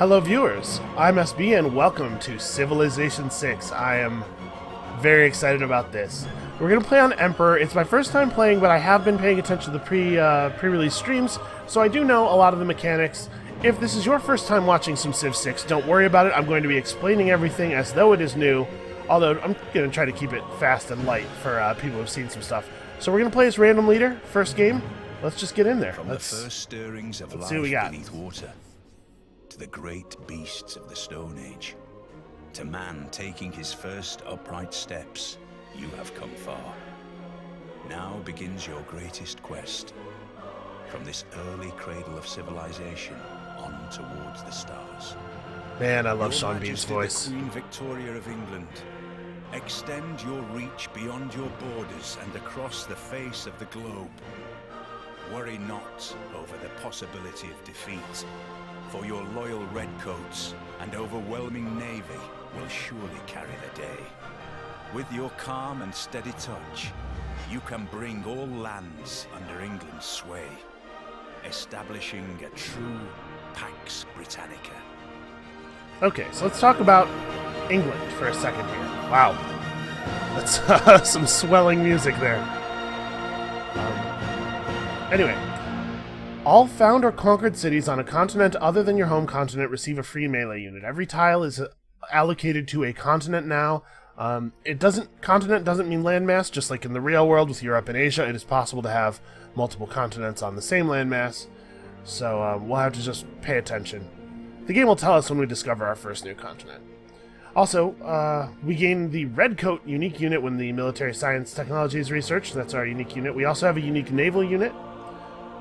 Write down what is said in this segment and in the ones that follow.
Hello viewers, I'm SB and welcome to Civilization 6. I am very excited about this. We're going to play on Emperor. It's my first time playing, but I have been paying attention to the pre-release streams, so I do know a lot of the mechanics. If this is your first time watching some Civ 6, don't worry about it. I'm going to be explaining everything as though it is new, although I'm going to try to keep it fast and light for people who've seen some stuff. So we're going to play as random leader, first game. Let's just get in there. From the first stirrings of life beneath water, to the great beasts of the Stone Age, to man taking his first upright steps, you have come far. Now begins your greatest quest. From this early cradle of civilization on towards the stars. Man, I love Sean Bean's voice. The Queen Victoria of England, extend your reach beyond your borders and across the face of the globe. Worry not over the possibility of defeat, for your loyal redcoats and overwhelming navy will surely carry the day. With your calm and steady touch, you can bring all lands under England's sway, establishing a true Pax Britannica. Okay, so let's talk about England for a second here. Wow. That's some swelling music there. Anyway, all found or conquered cities on a continent other than your home continent receive a free melee unit. Every tile is allocated to a continent now. Continent doesn't mean landmass, just like in the real world with Europe and Asia. It is possible to have multiple continents on the same landmass, so we'll have to just pay attention. The game will tell us when we discover our first new continent. Also, we gain the Redcoat unique unit when the military science technology is researched. That's our unique unit. We also have a unique naval unit,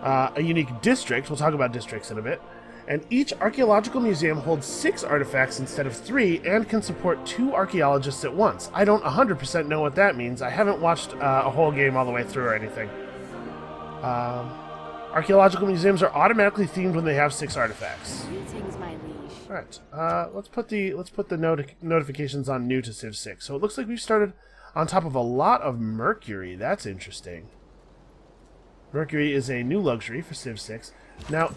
a unique district. We'll talk about districts in a bit. And each archaeological museum holds 6 artifacts instead of 3 and can support 2 archaeologists at once. I don't 100% know what that means. I haven't watched a whole game all the way through or anything. Archaeological museums are automatically themed when they have 6 artifacts. Greetings, my liege. All right, let's put the notifications on new to Civ 6. So it looks like we've started on top of a lot of mercury. That's interesting. Mercury is a new luxury for Civ 6. Now,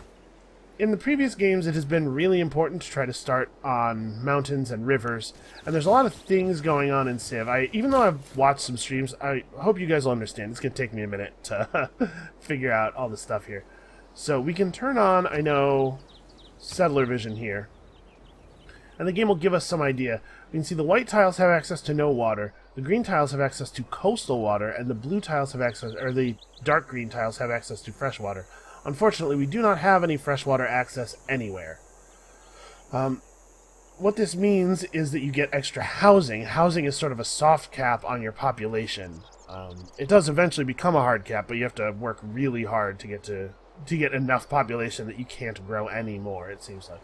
in the previous games, it has been really important to try to start on mountains and rivers, and there's a lot of things going on in Civ. Even though I've watched some streams, I hope you guys will understand. It's going to take me a minute to figure out all the stuff here. So we can turn on, I know, settler vision here, and the game will give us some idea. We can see the white tiles have access to no water, the green tiles have access to coastal water, and the blue tiles have access, or the dark green tiles have access to fresh water. Unfortunately, we do not have any freshwater access anywhere. What this means is that you get extra housing. Housing is sort of a soft cap on your population. It does eventually become a hard cap, but you have to work really hard to get enough population that you can't grow anymore, it seems like.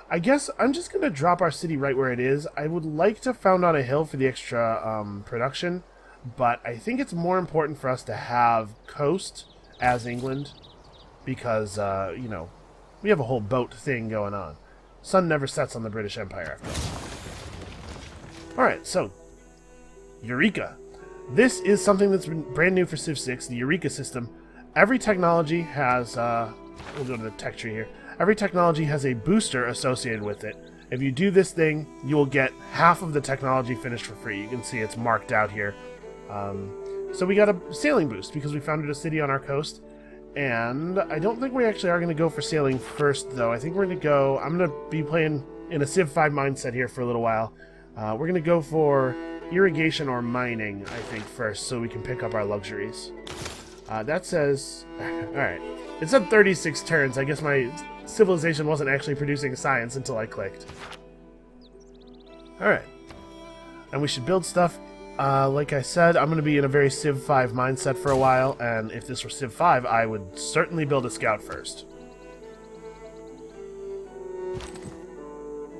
I guess I'm just going to drop our city right where it is. I would like to found on a hill for the extra production, but I think it's more important for us to have coast as England, because, you know, we have a whole boat thing going on. Sun never sets on the British Empire, after all. Alright, so, Eureka. This is something that's been brand new for Civ 6, the Eureka system. Every technology has, we'll go to the tech tree here. Every technology has a booster associated with it. If you do this thing, you will get half of the technology finished for free. You can see it's marked out here. So we got a sailing boost because we founded a city on our coast. And I don't think we actually are going to go for sailing first, though. I think we're going to go... I'm going to be playing in a Civ 5 mindset here for a little while. We're going to go for irrigation or mining, I think, first, so we can pick up our luxuries. That says... Alright. It said 36 turns. I guess my civilization wasn't actually producing science until I clicked. Alright. And we should build stuff. Like I said, I'm going to be in a very Civ 5 mindset for a while, and if this were Civ 5, I would certainly build a scout first.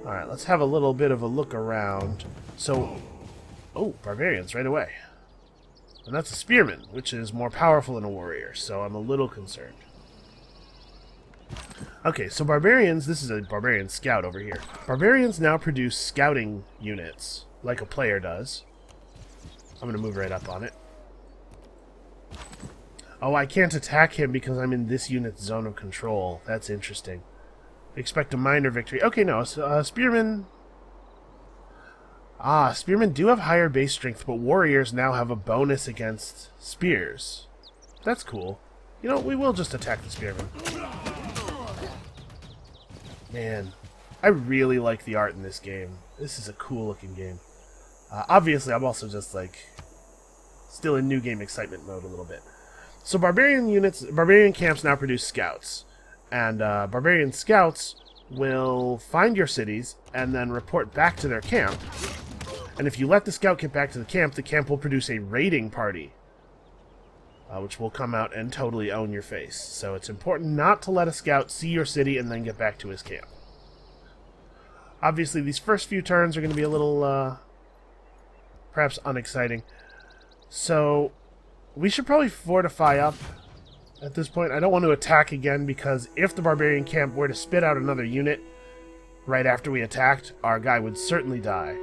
Alright, let's have a little bit of a look around. So, oh, barbarians right away. And that's a spearman, which is more powerful than a warrior, so I'm a little concerned. Okay, so barbarians, this is a barbarian scout over here. Barbarians now produce scouting units, like a player does. I'm going to move right up on it. Oh, I can't attack him because I'm in this unit's zone of control. That's interesting. Expect a minor victory. Okay, no. Spearmen... Spearmen do have higher base strength, but warriors now have a bonus against spears. That's cool. You know, we will just attack the spearmen. Man, I really like the art in this game. This is a cool looking game. Obviously, I'm also just like still in new game excitement mode a little bit. So barbarian camps now produce scouts, and barbarian scouts will find your cities and then report back to their camp. And if you let the scout get back to the camp will produce a raiding party, which will come out and totally own your face. So it's important not to let a scout see your city and then get back to his camp. Obviously, these first few turns are going to be a little, perhaps unexciting. So we should probably fortify up at this point. I don't want to attack again, because if the barbarian camp were to spit out another unit right after we attacked, our guy would certainly die.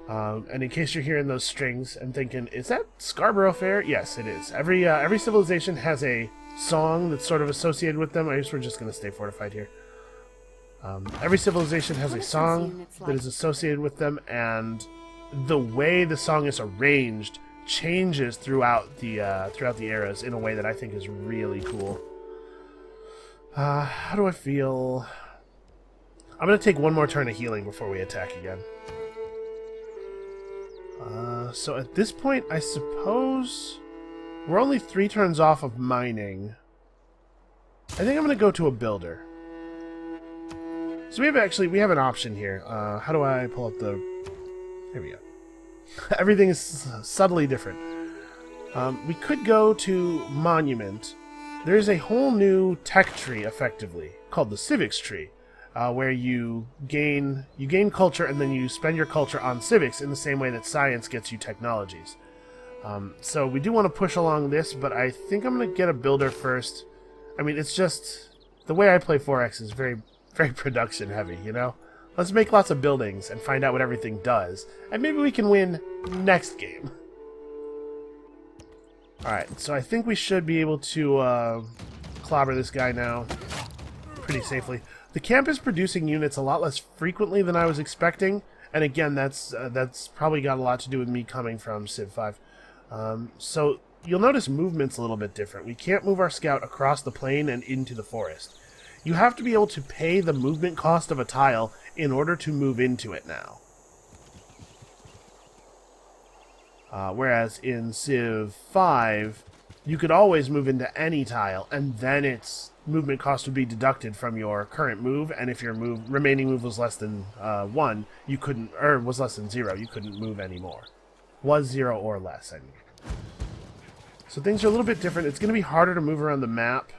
And in case you're hearing those strings and thinking, is that Scarborough Fair? Yes, it is. Every civilization has a song that's sort of associated with them. I guess we're just going to stay fortified here. Every civilization has a song that is associated with them, and the way the song is arranged changes throughout the eras in a way that I think is really cool. How do I feel? I'm going to take one more turn of healing before we attack again. So at this point, I suppose we're only 3 turns off of mining. I think I'm going to go to a builder. So we have an option here. How do I pull up the... Here we go. Everything is subtly different. We could go to Monument. There's a whole new tech tree, effectively, called the Civics tree, where you gain culture and then you spend your culture on civics in the same way that science gets you technologies. So we do want to push along this, but I think I'm going to get a builder first. I mean, it's just... The way I play 4X is very, very production heavy, you know? Let's make lots of buildings and find out what everything does. And maybe we can win next game. Alright, so I think we should be able to clobber this guy now pretty safely. The camp is producing units a lot less frequently than I was expecting. And again, that's probably got a lot to do with me coming from Civ 5. So you'll notice movement's a little bit different. We can't move our scout across the plain and into the forest. You have to be able to pay the movement cost of a tile in order to move into it now. Whereas in Civ 5, you could always move into any tile, and then its movement cost would be deducted from your current move, and if your remaining move was less than 1, you couldn't, or was less than 0, you couldn't move anymore. Was 0 or less, I mean. So things are a little bit different. It's going to be harder to move around the map.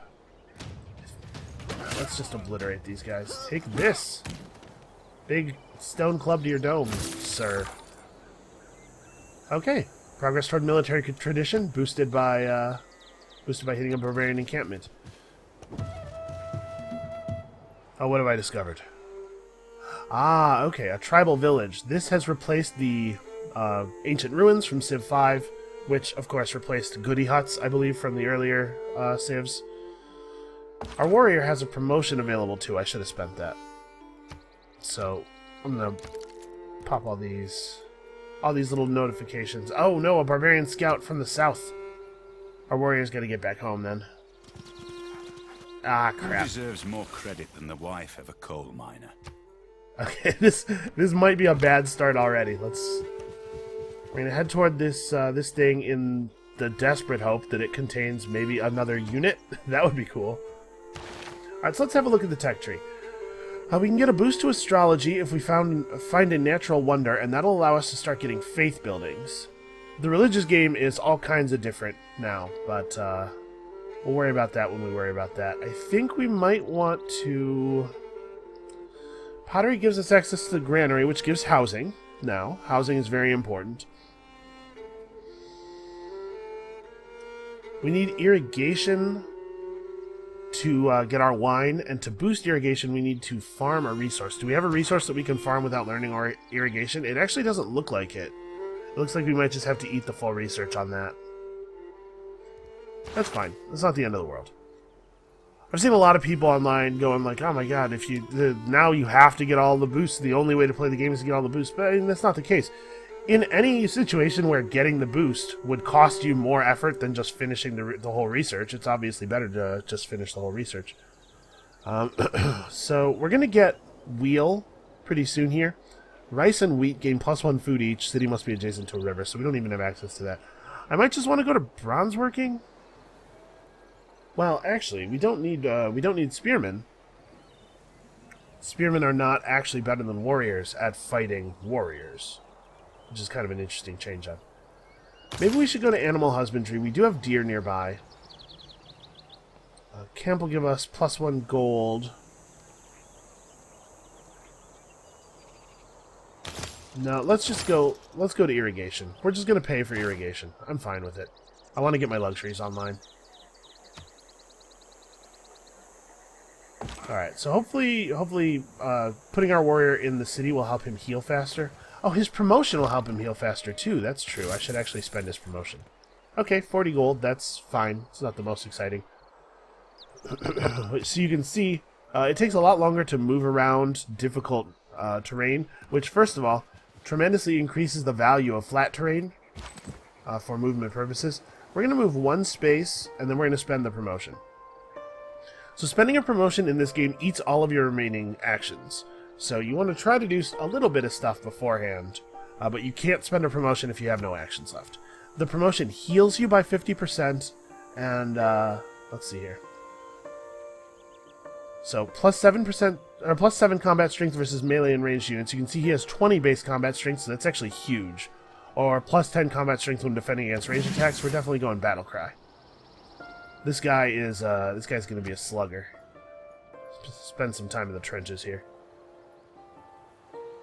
Let's just obliterate these guys. Take this! Big stone club to your dome, sir. Okay. Progress toward military tradition, boosted by hitting a barbarian encampment. Oh, what have I discovered? Ah, okay, a tribal village. This has replaced the ancient ruins from Civ 5, which, of course, replaced goody huts, I believe, from the earlier Civs. Our warrior has a promotion available, too. I should have spent that. So, I'm going to pop all these little notifications. Oh, no, a barbarian scout from the south. Our warrior's got to get back home, then. Ah, crap. Who deserves more credit than the wife of a coal miner? Okay, this might be a bad start already. We're gonna head toward this thing in the desperate hope that it contains maybe another unit. That would be cool. Alright, so let's have a look at the tech tree. We can get a boost to astrology if we find a natural wonder, and that'll allow us to start getting faith buildings. The religious game is all kinds of different now, but we'll worry about that when we worry about that. I think we might want to... Pottery gives us access to the granary, which gives housing. Now, housing is very important. We need irrigation to get our wine, and to boost irrigation we need to farm a resource. Do we have a resource that we can farm without learning our irrigation? It actually doesn't look like it. It looks like we might just have to eat the full research on that. That's fine. That's not the end of the world. I've seen a lot of people online going like, "Oh my god, if now you have to get all the boosts. The only way to play the game is to get all the boosts." But I mean, that's not the case. In any situation where getting the boost would cost you more effort than just finishing the whole research, it's obviously better to just finish the whole research. So we're gonna get wheal pretty soon here. Rice and wheat gain +1 food each. City must be adjacent to a river, so we don't even have access to that. I might just want to go to bronze working. Well, actually, we don't need spearmen. Spearmen are not actually better than warriors at fighting warriors, which is kind of an interesting change-up. Maybe we should go to animal husbandry. We do have deer nearby. Camp will give us +1 gold. No, let's go to irrigation. We're just going to pay for irrigation. I'm fine with it. I want to get my luxuries online. Alright, so hopefully putting our warrior in the city will help him heal faster. Oh, his promotion will help him heal faster too. That's true. I should actually spend his promotion. Okay, 40 gold. That's fine. It's not the most exciting. So you can see, it takes a lot longer to move around difficult terrain, which, first of all, tremendously increases the value of flat terrain for movement purposes. We're going to move 1 space, and then we're going to spend the promotion. So spending a promotion in this game eats all of your remaining actions. So you want to try to do a little bit of stuff beforehand, but you can't spend a promotion if you have no actions left. The promotion heals you by 50%, and let's see here. So +7% or +7 combat strength versus melee and ranged units. You can see he has 20 base combat strength, so that's actually huge. Or +10 combat strength when defending against ranged attacks. We're definitely going battle cry. This guy's going to be a slugger. Spend some time in the trenches here.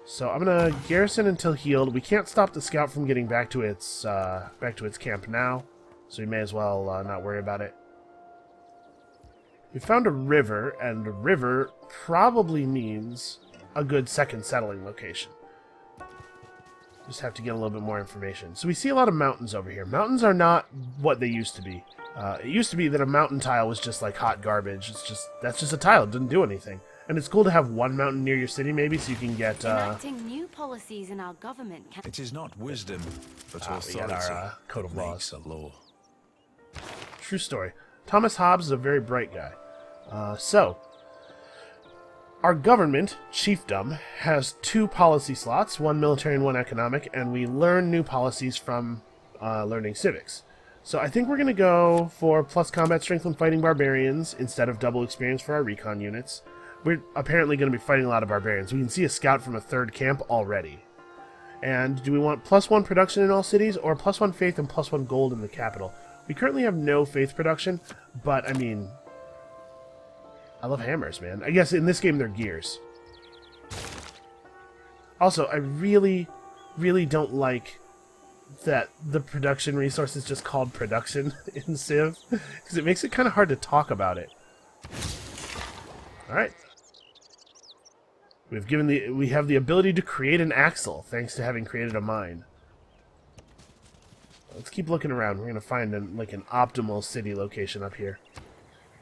So I'm going to garrison until healed. We can't stop the scout from getting back to its camp now, so we may as well not worry about it. We found a river, and a river probably means a good second settling location. Just have to get a little bit more information. So we see a lot of mountains over here. Mountains are not what they used to be. It used to be that a mountain tile was just like hot garbage. That's just a tile. It didn't do anything. And it's cool to have one mountain near your city, maybe, so you can get... Enacting new policies in our government... It is not wisdom, but we got authority our code of laws. makes a law. True story. Thomas Hobbes is a very bright guy. So, our government, chiefdom, has 2 policy slots, 1 military and 1 economic, and we learn new policies from learning civics. So I think we're going to go for + combat strength when fighting barbarians instead of double experience for our recon units. We're apparently going to be fighting a lot of barbarians. We can see a scout from a 3rd camp already. And do we want +1 production in all cities or +1 faith and +1 gold in the capital? We currently have no faith production, but I mean... I love hammers, man. I guess in this game they're gears. Also, I really, really don't like that the production resource is just called production in Civ, because it makes it kind of hard to talk about it. Alright. We have the ability to create an axle, thanks to having created a mine. Let's keep looking around. We're going to find an optimal city location up here.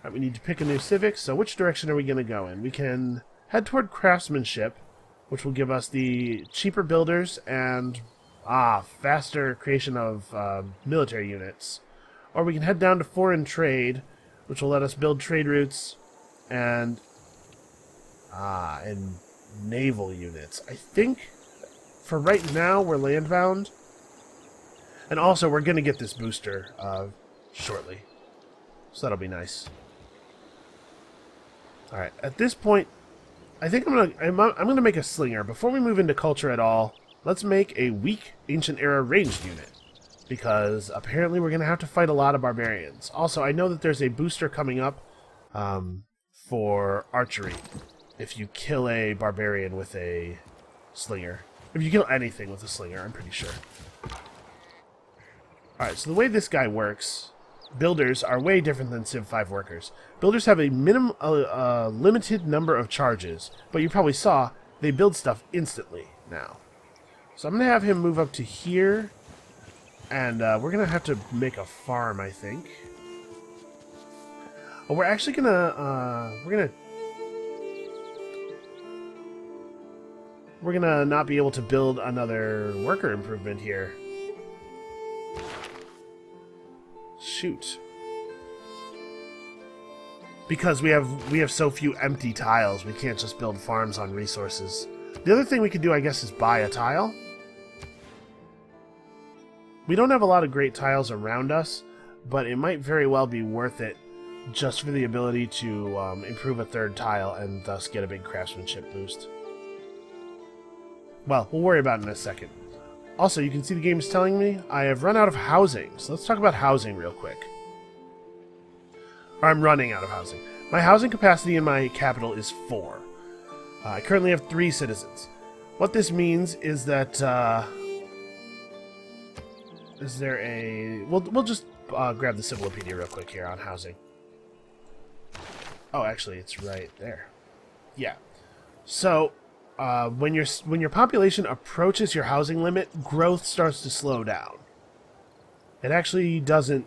Right, we need to pick a new civic, so which direction are we going to go in? We can head toward craftsmanship, which will give us the cheaper builders and faster creation of military units. Or we can head down to foreign trade, which will let us build trade routes and naval units. I think for right now we're landbound. And also we're going to get this booster shortly. So that'll be nice. Alright, at this point, I think I'm gonna make a slinger. Before we move into culture at all, let's make a weak ancient era ranged unit. Because apparently we're gonna have to fight a lot of barbarians. Also, I know that there's a booster coming up for archery. If you kill a barbarian with a slinger. If you kill anything with a slinger, I'm pretty sure. Alright, so the way this guy works... Builders are way different than Civ 5 workers. Builders have a limited number of charges, but you probably saw they build stuff instantly now. So I'm going to have him move up to here, and we're going to have to make a farm, I think. Oh, we're actually gonna we're gonna not be able to build another worker improvement here. Shoot. Because we have so few empty tiles, we can't just build farms on resources. The other thing we could do, I guess, is buy a tile. We don't have a lot of great tiles around us, but it might very well be worth it just for the ability to improve a third tile and thus get a big craftsmanship boost. Well, we'll worry about it in a second. Also, you can see the game is telling me I have run out of housing, so let's talk about housing real quick. Or I'm running out of housing. My housing capacity in my capital is 4. I currently have 3 citizens. What this means is that, is there a... We'll just grab the Civilopedia real quick here on housing. Oh, actually, it's right there. Yeah. So, when your population approaches your housing limit, growth starts to slow down. It actually doesn't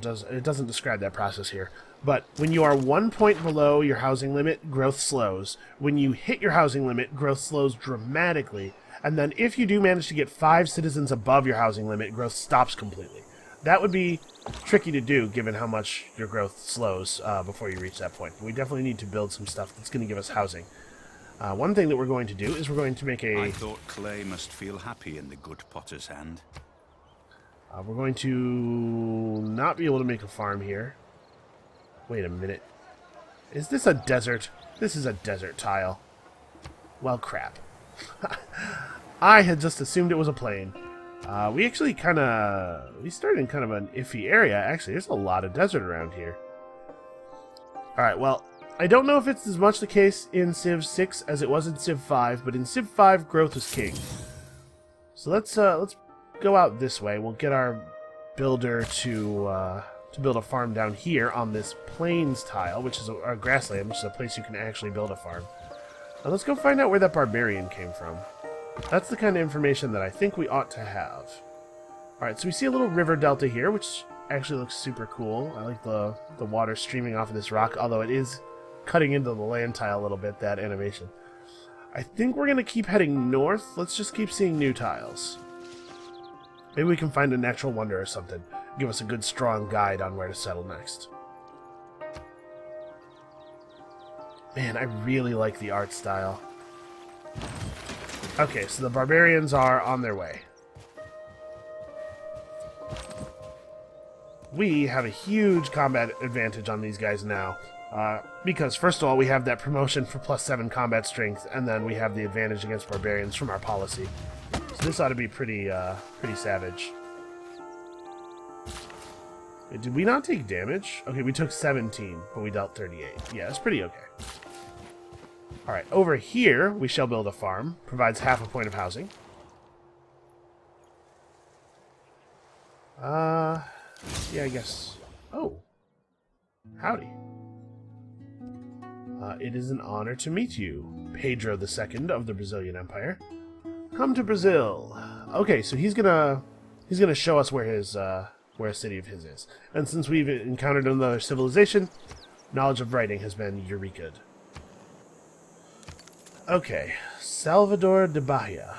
describe that process here. But when you are 1 point below your housing limit, growth slows. When you hit your housing limit, growth slows dramatically. And then if you do manage to get 5 citizens above your housing limit, growth stops completely. That would be tricky to do, given how much your growth slows before you reach that point. But we definitely need to build some stuff that's going to give us housing. One thing that we're going to do is we're going to make a... I thought clay must feel happy in the good potter's hand. We're going to not be able to make a farm here. Wait a minute. Is this a desert? This is a desert tile. Well, crap. I had just assumed it was a plain. We actually we started in kind of an iffy area. Actually, there's a lot of desert around here. Alright, well, I don't know if it's as much the case in Civ 6 as it was in Civ 5, but in Civ 5, growth was king. So let's go out this way. We'll get our builder to build a farm down here on this plains tile, which is a grassland, which is a place you can actually build a farm. Now let's go find out where that barbarian came from. That's the kind of information that I think we ought to have. Alright, so we see a little river delta here, which actually looks super cool. I like the water streaming off of this rock, although it is cutting into the land tile a little bit, that animation. I think we're going to keep heading north. Let's just keep seeing new tiles. Maybe we can find a natural wonder or something. Give us a good, strong guide on where to settle next. Man, I really like the art style. Okay, so the barbarians are on their way. We have a huge combat advantage on these guys now. Because, first of all, we have that promotion for +7 combat strength, and then we have the advantage against barbarians from our policy. So this ought to be pretty savage. Wait, did we not take damage? Okay, we took 17, but we dealt 38. Yeah, it's pretty okay. Alright, over here, we shall build a farm. Provides half a point of housing. Yeah, I guess. Oh. Howdy. It is an honor to meet you, Pedro II of the Brazilian Empire. Come to Brazil. Okay, so he's gonna show us where a city of his is. And since we've encountered another civilization, knowledge of writing has been eureka'd. Okay, Salvador de Bahia.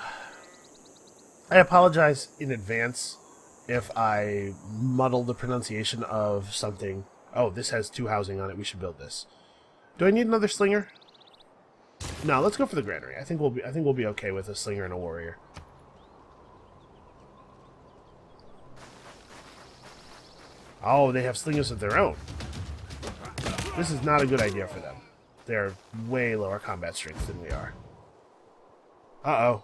I apologize in advance if I muddle the pronunciation of something. Oh, this has 2 housing on it. We should build this. Do I need another slinger? No, let's go for the granary. I think we'll be okay with a slinger and a warrior. Oh, they have slingers of their own. This is not a good idea for them. They're way lower combat strength than we are. Uh-oh.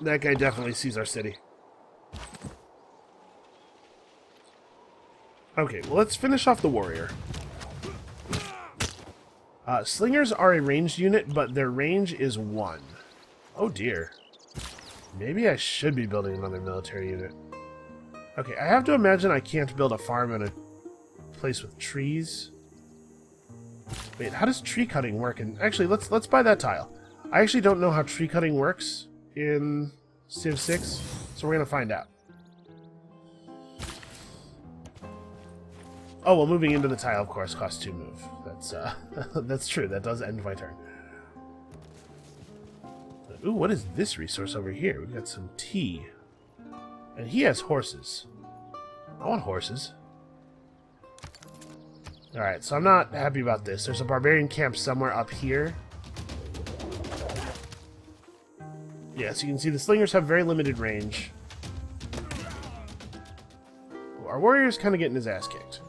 That guy definitely sees our city. Okay, well, let's finish off the warrior. Slingers are a ranged unit, but their range is 1. Oh dear. Maybe I should be building another military unit. Okay, I have to imagine I can't build a farm in a place with trees. Wait, how does tree cutting work? And actually, let's buy that tile. I actually don't know how tree cutting works in Civ 6, so we're gonna find out. Oh, well, moving into the tile, of course, costs 2 move. That's, that's true. That does end my turn. Ooh, what is this resource over here? We've got some tea. And he has horses. I want horses. Alright, so I'm not happy about this. There's a barbarian camp somewhere up here. Yeah, so you can see the slingers have very limited range. Our warrior's kind of getting his ass kicked.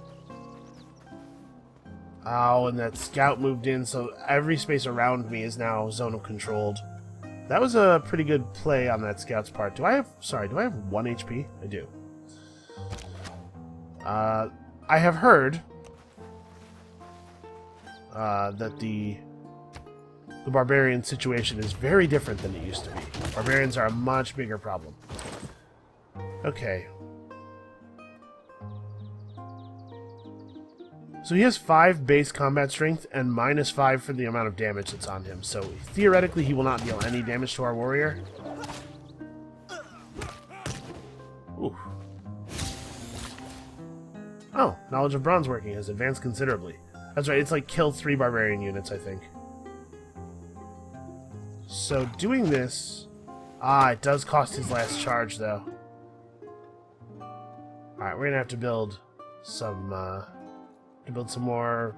Oh, and that scout moved in, so every space around me is now zone of controlled. That was a pretty good play on that scout's part. Do I have 1 HP? I do. I have heard that the barbarian situation is very different than it used to be. Barbarians are a much bigger problem. Okay. So he has 5 base combat strength and -5 for the amount of damage that's on him. So theoretically he will not deal any damage to our warrior. Ooh. Oh, knowledge of bronze working has advanced considerably. That's right, it's like kill 3 barbarian units, I think. So doing this... it does cost his last charge, though. Alright, we're gonna have to build some more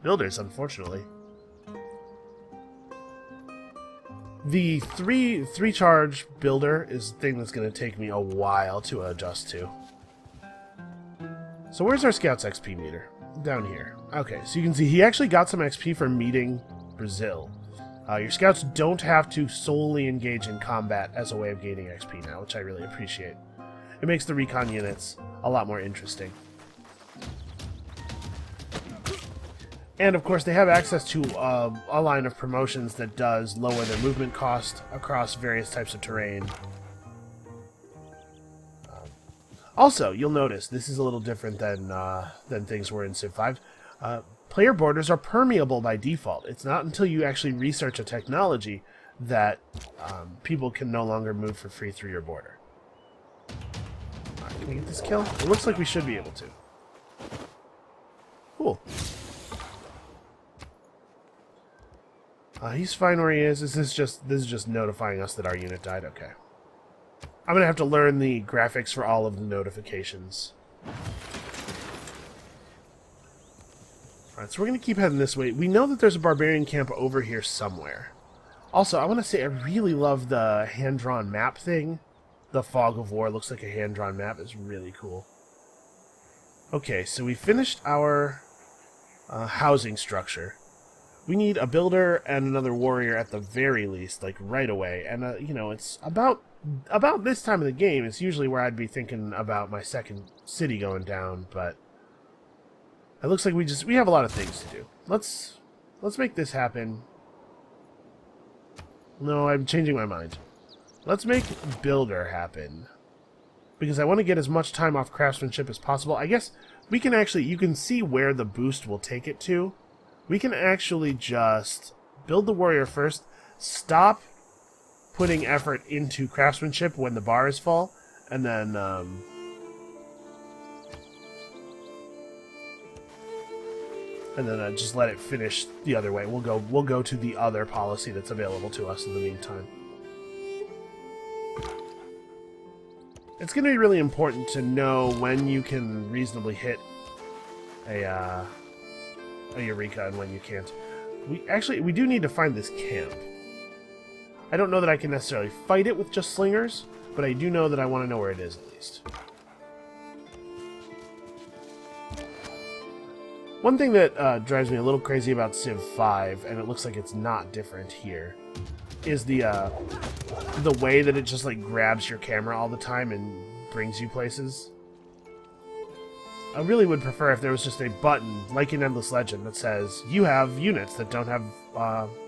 builders, unfortunately. The three charge builder is the thing that's gonna take me a while to adjust to. So where's our scout's XP meter? Down here. Okay, so you can see he actually got some XP for meeting Brazil. Your scouts don't have to solely engage in combat as a way of gaining XP now, which I really appreciate. It makes the recon units a lot more interesting. And of course they have access to a line of promotions that does lower their movement cost across various types of terrain. Also, you'll notice this is a little different than things were in Civ 5. Player borders are permeable by default. It's not until you actually research a technology that people can no longer move for free through your border. Alright, can we get this kill? It looks like we should be able to. Cool. He's fine where he is. This is just notifying us that our unit died. Okay. I'm gonna have to learn the graphics for all of the notifications. Alright, so we're gonna keep heading this way. We know that there's a barbarian camp over here somewhere. Also, I want to say I really love the hand-drawn map thing. The Fog of War looks like a hand-drawn map. It's really cool. Okay, so we finished our housing structure. We need a builder and another warrior at the very least, like right away. And, you know, it's about this time of the game. It's usually where I'd be thinking about my second city going down, but it looks like we have a lot of things to do. Let's make this happen. No, I'm changing my mind. Let's make builder happen. Because I want to get as much time off craftsmanship as possible. I guess we can actually, you can see where the boost will take it to. We can actually just build the warrior first, stop putting effort into craftsmanship when the bar is full, and then just let it finish the other way. We'll go to the other policy that's available to us in the meantime. It's going to be really important to know when you can reasonably hit a Eureka and when you can't. We do need to find this camp. I don't know that I can necessarily fight it with just slingers, but I do know that I want to know where it is at least. One thing that drives me a little crazy about Civ 5, and it looks like it's not different here, is the way that it just like grabs your camera all the time and brings you places. I really would prefer if there was just a button, like in Endless Legend, that says, you have units that don't have,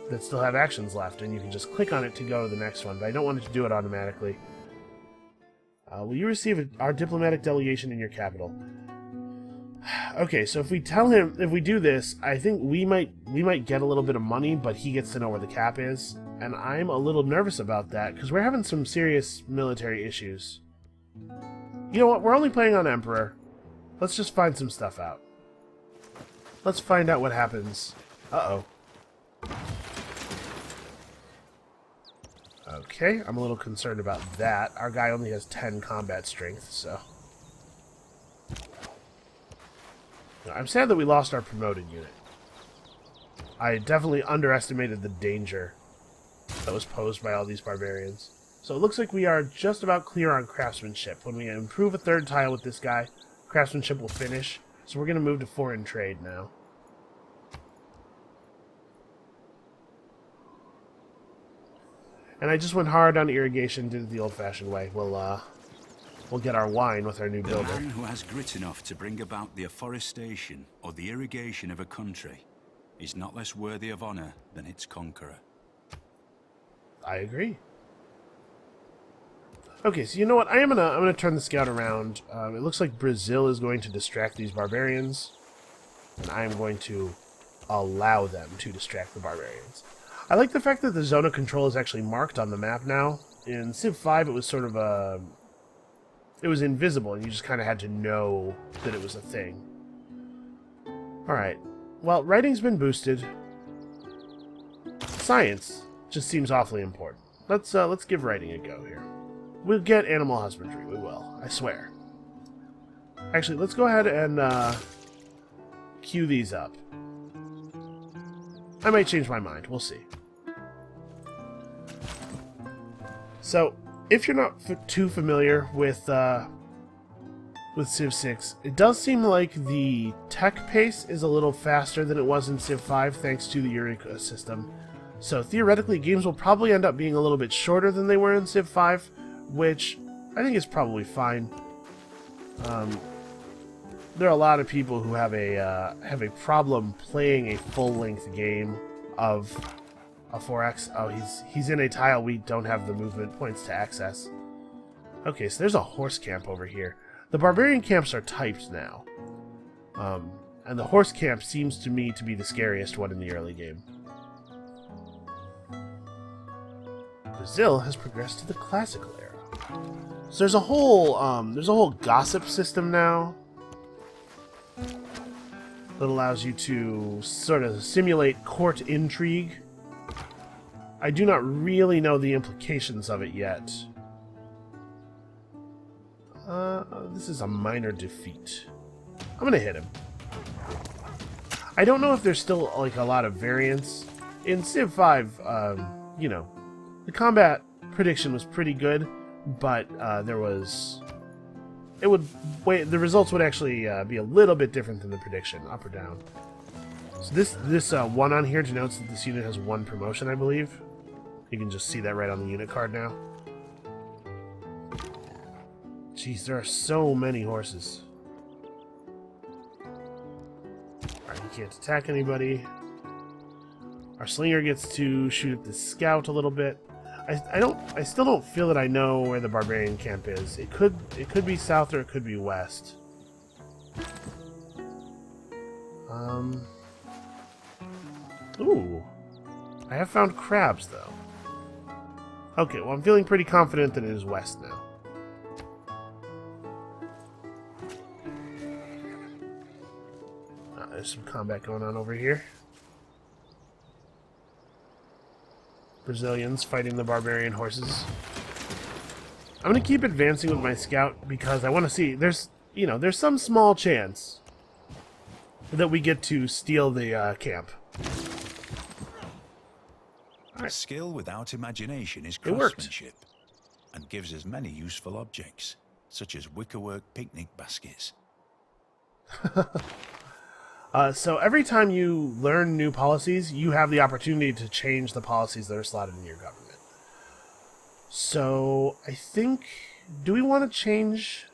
that still have actions left, and you can just click on it to go to the next one, but I don't want it to do it automatically. Will you receive our diplomatic delegation in your capital? Okay, so if we tell him, if we do this, I think we might get a little bit of money, but he gets to know where the cap is, and I'm a little nervous about that, because we're having some serious military issues. You know what, we're only playing on Emperor. Let's just find some stuff out. let's find out what happens. Uh-oh. Okay, I'm a little concerned about that. Our guy only has 10 combat strength, so... I'm sad that we lost our promoted unit. I definitely underestimated the danger that was posed by all these barbarians. So it looks like we are just about clear on craftsmanship. When we improve a third tile with this guy, craftsmanship will finish. So we're going to move to foreign trade now. And I just went hard on irrigation, did it the old-fashioned way. We'll get our wine with our new builder. The man who has grit enough to bring about the afforestation or the irrigation of a country is not less worthy of honor than its conqueror. I agree. Okay, so you know what? I'm gonna turn the scout around. It looks like Brazil is going to distract these barbarians, and I'm going to allow them to distract the barbarians. I like the fact that the zone of control is actually marked on the map now. In Civ 5, it was sort of a... It was invisible, and you just kind of had to know that it was a thing. Alright. Well, writing's been boosted. Science just seems awfully important. Let's give writing a go here. We'll get animal husbandry. We will. I swear. Actually, let's go ahead and queue these up. I might change my mind. We'll see. So, if you're not too familiar with Civ 6, it does seem like the tech pace is a little faster than it was in Civ 5 thanks to the Eureka system. So theoretically, games will probably end up being a little bit shorter than they were in Civ 5, which I think is probably fine. There are a lot of people who have a problem playing a full-length game of a 4X. Oh, he's in a tile we don't have the movement points to access. Okay, so there's a horse camp over here. The barbarian camps are typed now. And the horse camp seems to me to be the scariest one in the early game. Brazil has progressed to the classical era. So there's a whole gossip system now that allows you to sort of simulate court intrigue. I do not really know the implications of it yet. This is a minor defeat. I'm gonna hit him. I don't know if there's still like a lot of variance. In Civ 5, you know, the combat prediction was pretty good, but the results would actually be a little bit different than the prediction, up or down. So this one on here denotes that this unit has one promotion, I believe. You can just see that right on the unit card now. Jeez, there are so many horses. Alright, he can't attack anybody. Our slinger gets to shoot at the scout a little bit. I still don't feel that I know where the barbarian camp is. It could be south or it could be west. Ooh. I have found crabs though. Okay, well I'm feeling pretty confident that it is west now. There's some combat going on over here. Brazilians fighting the barbarian horses. I'm going to keep advancing with my scout because I want to see. There's some small chance that we get to steal the camp. Right. Skill without imagination is craftsmanship and gives us many useful objects, such as wickerwork picnic baskets. So every time you learn new policies, you have the opportunity to change the policies that are slotted in your government. So I think, do we want to change?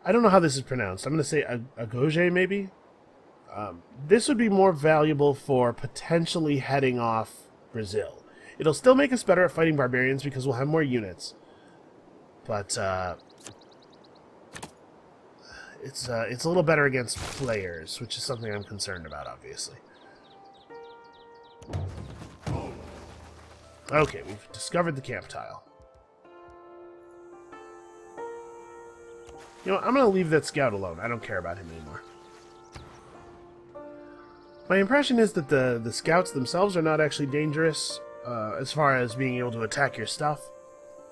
I don't know how this is pronounced. I'm going to say Agoge, maybe? This would be more valuable for potentially heading off Brazil. It'll still make us better at fighting barbarians because we'll have more units. But, it's a little better against players, which is something I'm concerned about, obviously. Okay, we've discovered the camp tile. You know, I'm going to leave that scout alone. I don't care about him anymore. My impression is that the scouts themselves are not actually dangerous as far as being able to attack your stuff.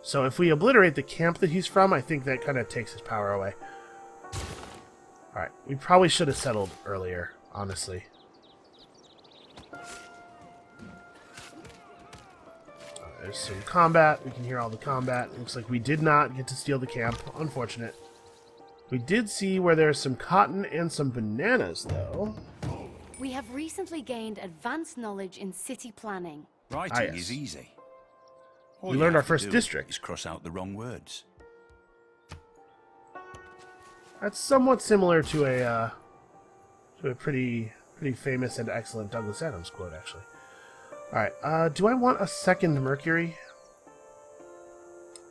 So if we obliterate the camp that he's from, I think that kind of takes his power away. Alright, we probably should have settled earlier, honestly. There's some combat. We can hear all the combat. Looks like we did not get to steal the camp. Unfortunate. We did see where there's some cotton and some bananas, though. We have recently gained advanced knowledge in city planning. Writing is easy. All We you learned our have to first do district. is cross out the wrong words. That's somewhat similar to a pretty famous and excellent Douglas Adams quote, actually. Alright, do I want a second Mercury?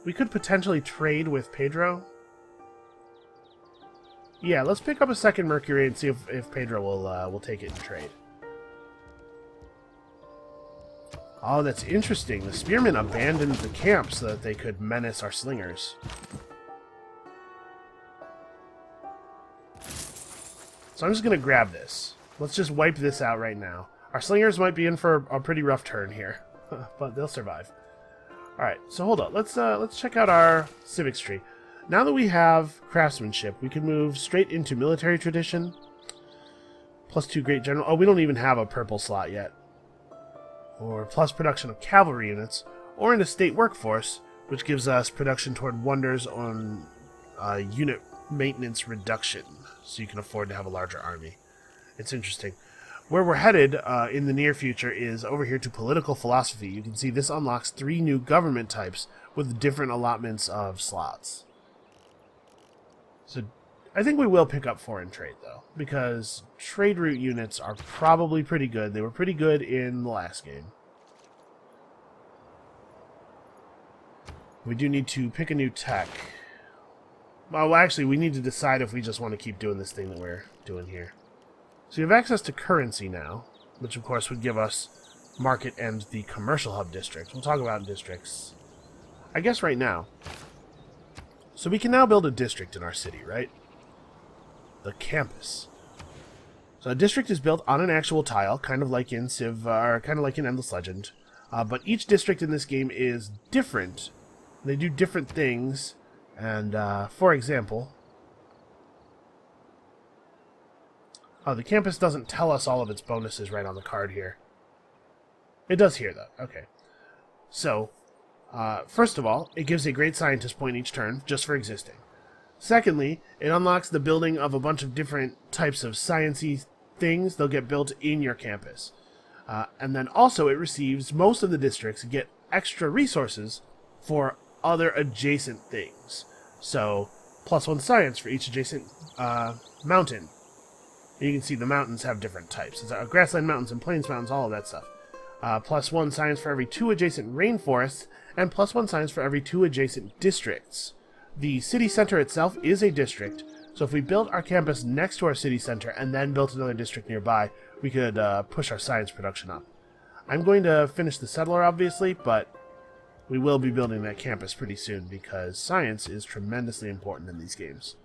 We could potentially trade with Pedro. Yeah, let's pick up a second Mercury and see if Pedro will take it and trade. Oh, that's interesting. The spearmen abandoned the camp so that they could menace our slingers. So I'm just going to grab this. Let's just wipe this out right now. Our slingers might be in for a pretty rough turn here, but they'll survive. Alright, so hold on. Let's check out our civics tree. Now that we have craftsmanship, we can move straight into military tradition. +2 great general. Oh, we don't even have a purple slot yet. Or plus production of cavalry units, or into state workforce, which gives us production toward wonders on unit maintenance reduction, so you can afford to have a larger army. It's interesting. Where we're headed in the near future is over here to political philosophy. You can see this unlocks 3 new government types with different allotments of slots. So I think we will pick up foreign trade, though, because trade route units are probably pretty good. They were pretty good in the last game. We do need to pick a new tech. Well, actually, we need to decide if we just want to keep doing this thing that we're doing here. So you have access to currency now, which of course would give us market and the commercial hub district. We'll talk about districts, I guess, right now. So we can now build a district in our city, right? The campus. So a district is built on an actual tile, kind of like in Endless Legend. But each district in this game is different. They do different things. And for example, the campus doesn't tell us all of its bonuses right on the card here. It does here, though. Okay. So, first of all, it gives a great scientist point each turn, just for existing. Secondly, it unlocks the building of a bunch of different types of science-y things. They'll get built in your campus. And then also it receives, most of the districts get extra resources for other adjacent things. So, +1 science for each adjacent mountain. You can see the mountains have different types. It's grassland mountains and plains mountains, all of that stuff. +1 science for every 2 adjacent rainforests, and +1 science for every 2 adjacent districts. The city center itself is a district, so if we built our campus next to our city center and then built another district nearby, we could push our science production up. I'm going to finish the settler, obviously, but we will be building that campus pretty soon because science is tremendously important in these games.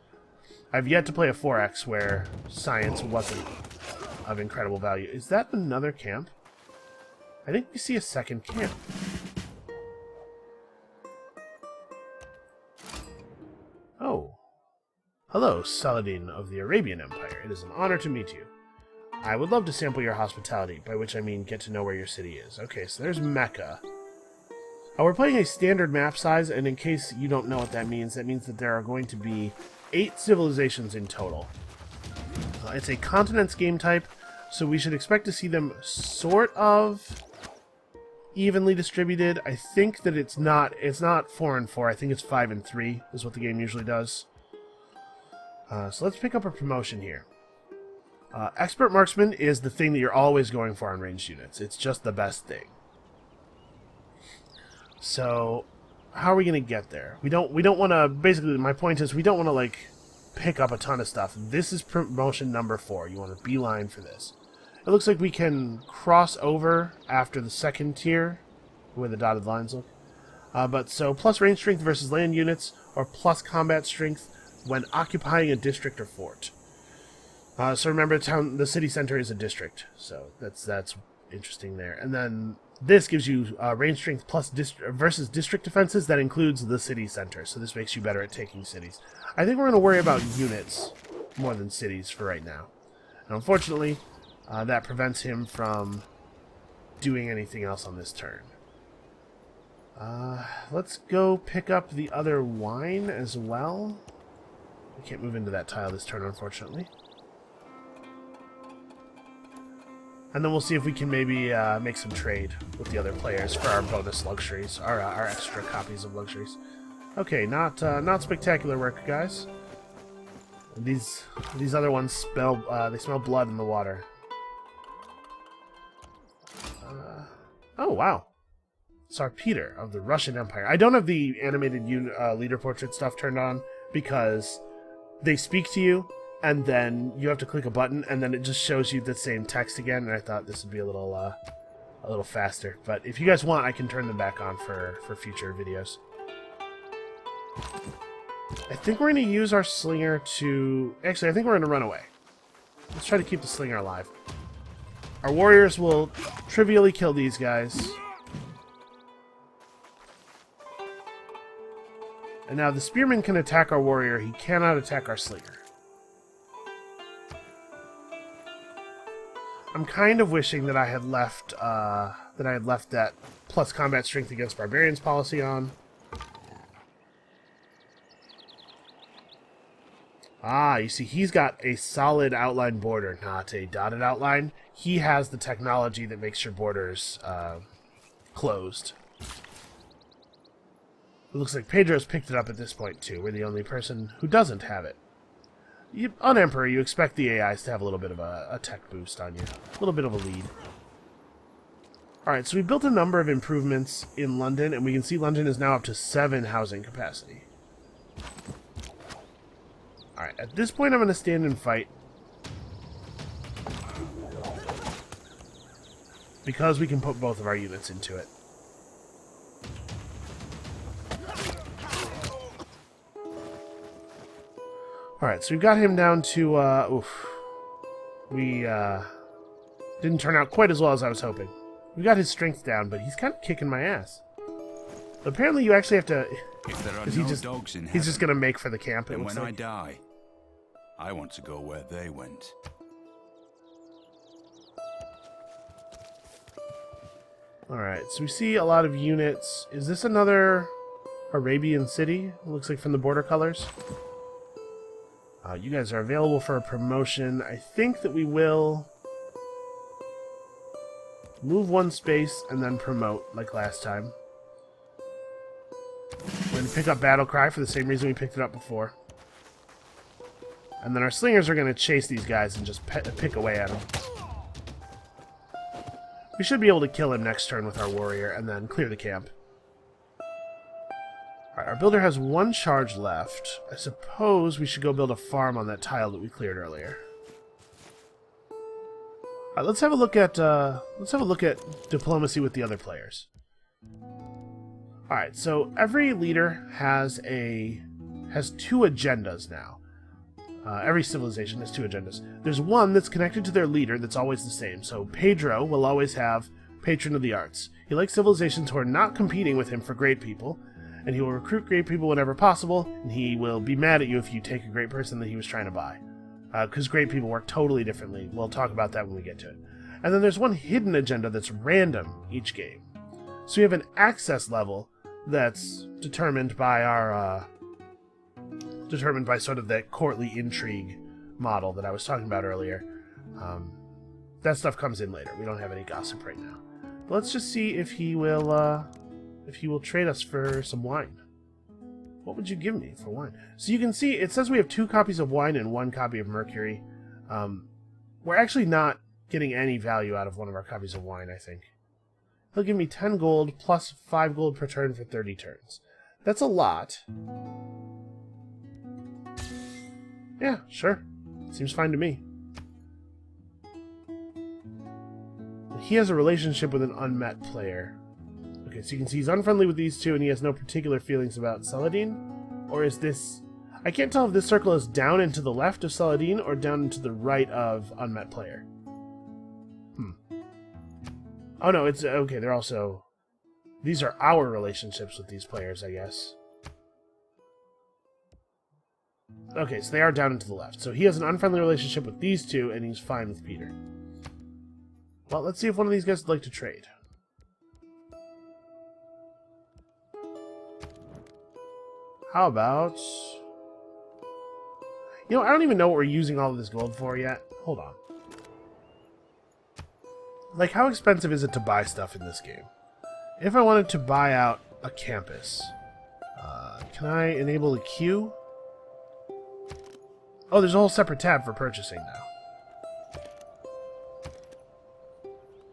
I've yet to play a 4X where science wasn't of incredible value. Is that another camp? I think we see a second camp. Oh. Hello, Saladin of the Arabian Empire. It is an honor to meet you. I would love to sample your hospitality, by which I mean get to know where your city is. Okay, so there's Mecca. We're playing a standard map size, and in case you don't know what that means that there are going to be 8 civilizations in total. It's a continents game type, so we should expect to see them sort of evenly distributed. I think that it's not 4 and 4. I think it's 5 and 3 is what the game usually does. So let's pick up a promotion here. Expert Marksman is the thing that you're always going for on ranged units. It's just the best thing. So, how are we going to get there? We don't want to, basically, my point is, we don't want to, like, pick up a ton of stuff. This is promotion number 4. You want to beeline for this. It looks like we can cross over after the second tier, where the dotted lines look. But so, plus range strength versus land units, or plus combat strength when occupying a district or fort. So remember, the city center is a district, so that's interesting there. And then this gives you range strength plus versus district defenses. That includes the city center, so this makes you better at taking cities. I think we're going to worry about units more than cities for right now. And unfortunately, that prevents him from doing anything else on this turn. Let's go pick up the other wine as well. We can't move into that tile this turn, unfortunately. And then we'll see if we can maybe make some trade with the other players for our bonus luxuries, our extra copies of luxuries. Okay, not spectacular work, guys. These other ones smell blood in the water. Oh wow, Tsar Peter of the Russian Empire. I don't have the animated leader portrait stuff turned on because they speak to you, and then you have to click a button, and then it just shows you the same text again. And I thought this would be a little faster. But if you guys want, I can turn them back on for future videos. I think we're going to use our slinger to... Actually, I think we're going to run away. Let's try to keep the slinger alive. Our warriors will trivially kill these guys. And now the spearman can attack our warrior. He cannot attack our slinger. I'm kind of wishing that I had left that plus combat strength against barbarians policy on. Ah, you see, he's got a solid outline border, not a dotted outline. He has the technology that makes your borders closed. It looks like Pedro's picked it up at this point, too. We're the only person who doesn't have it. On Emperor, you expect the AIs to have a little bit of a tech boost on you. A little bit of a lead. Alright, so we built a number of improvements in London, and we can see London is now up to 7 housing capacity. Alright, at this point I'm going to stand and fight. Because we can put both of our units into it. Alright, so we've got him down to, oof. We, didn't turn out quite as well as I was hoping. We got his strength down, but he's kind of kicking my ass. But apparently you actually have to... If there are no dogs in heaven, he's just going to make for the camp, it then looks when like. I die, I want to go where they went. Alright, so we see a lot of units. Is this another Arabian city? It looks like from the border colors. You guys are available for a promotion. I think that we will move one space and then promote, like last time. We're going to pick up Battle Cry for the same reason we picked it up before. And then our slingers are going to chase these guys and just pick away at them. We should be able to kill him next turn with our warrior and then clear the camp. Alright, our builder has 1 charge left. I suppose we should go build a farm on that tile that we cleared earlier. Alright, let's have a look at diplomacy with the other players. Alright, so every leader has 2 agendas now. Every civilization has 2 agendas. There's one that's connected to their leader that's always the same. So Pedro will always have Patron of the Arts. He likes civilizations who are not competing with him for great people, and he will recruit great people whenever possible, and he will be mad at you if you take a great person that he was trying to buy. Because great people work totally differently. We'll talk about that when we get to it. And then there's one hidden agenda that's random each game. So we have an access level that's determined by our... determined by sort of that courtly intrigue model that I was talking about earlier. That stuff comes in later. We don't have any gossip right now. But let's just see if he will trade us for some wine. What would you give me for wine? So you can see it says we have 2 copies of wine and 1 copy of mercury. We're actually not getting any value out of one of our copies of wine, I think. He'll give me 10 gold plus 5 gold per turn for 30 turns. That's a lot. Yeah, sure. Seems fine to me. He has a relationship with an unmet player. Okay, so you can see he's unfriendly with these 2 and he has no particular feelings about Saladin. Or is this... I can't tell if this circle is down and to the left of Saladin or down and to the right of unmet player. Oh no, it's okay, they're also... These are our relationships with these players, I guess. Okay, so they are down and to the left. So he has an unfriendly relationship with these two, and he's fine with Peter. Well, let's see if one of these guys would like to trade. How about... You know, I don't even know what we're using all of this gold for yet. Hold on. Like, how expensive is it to buy stuff in this game? If I wanted to buy out a campus, can I enable a queue? Oh, there's a whole separate tab for purchasing now.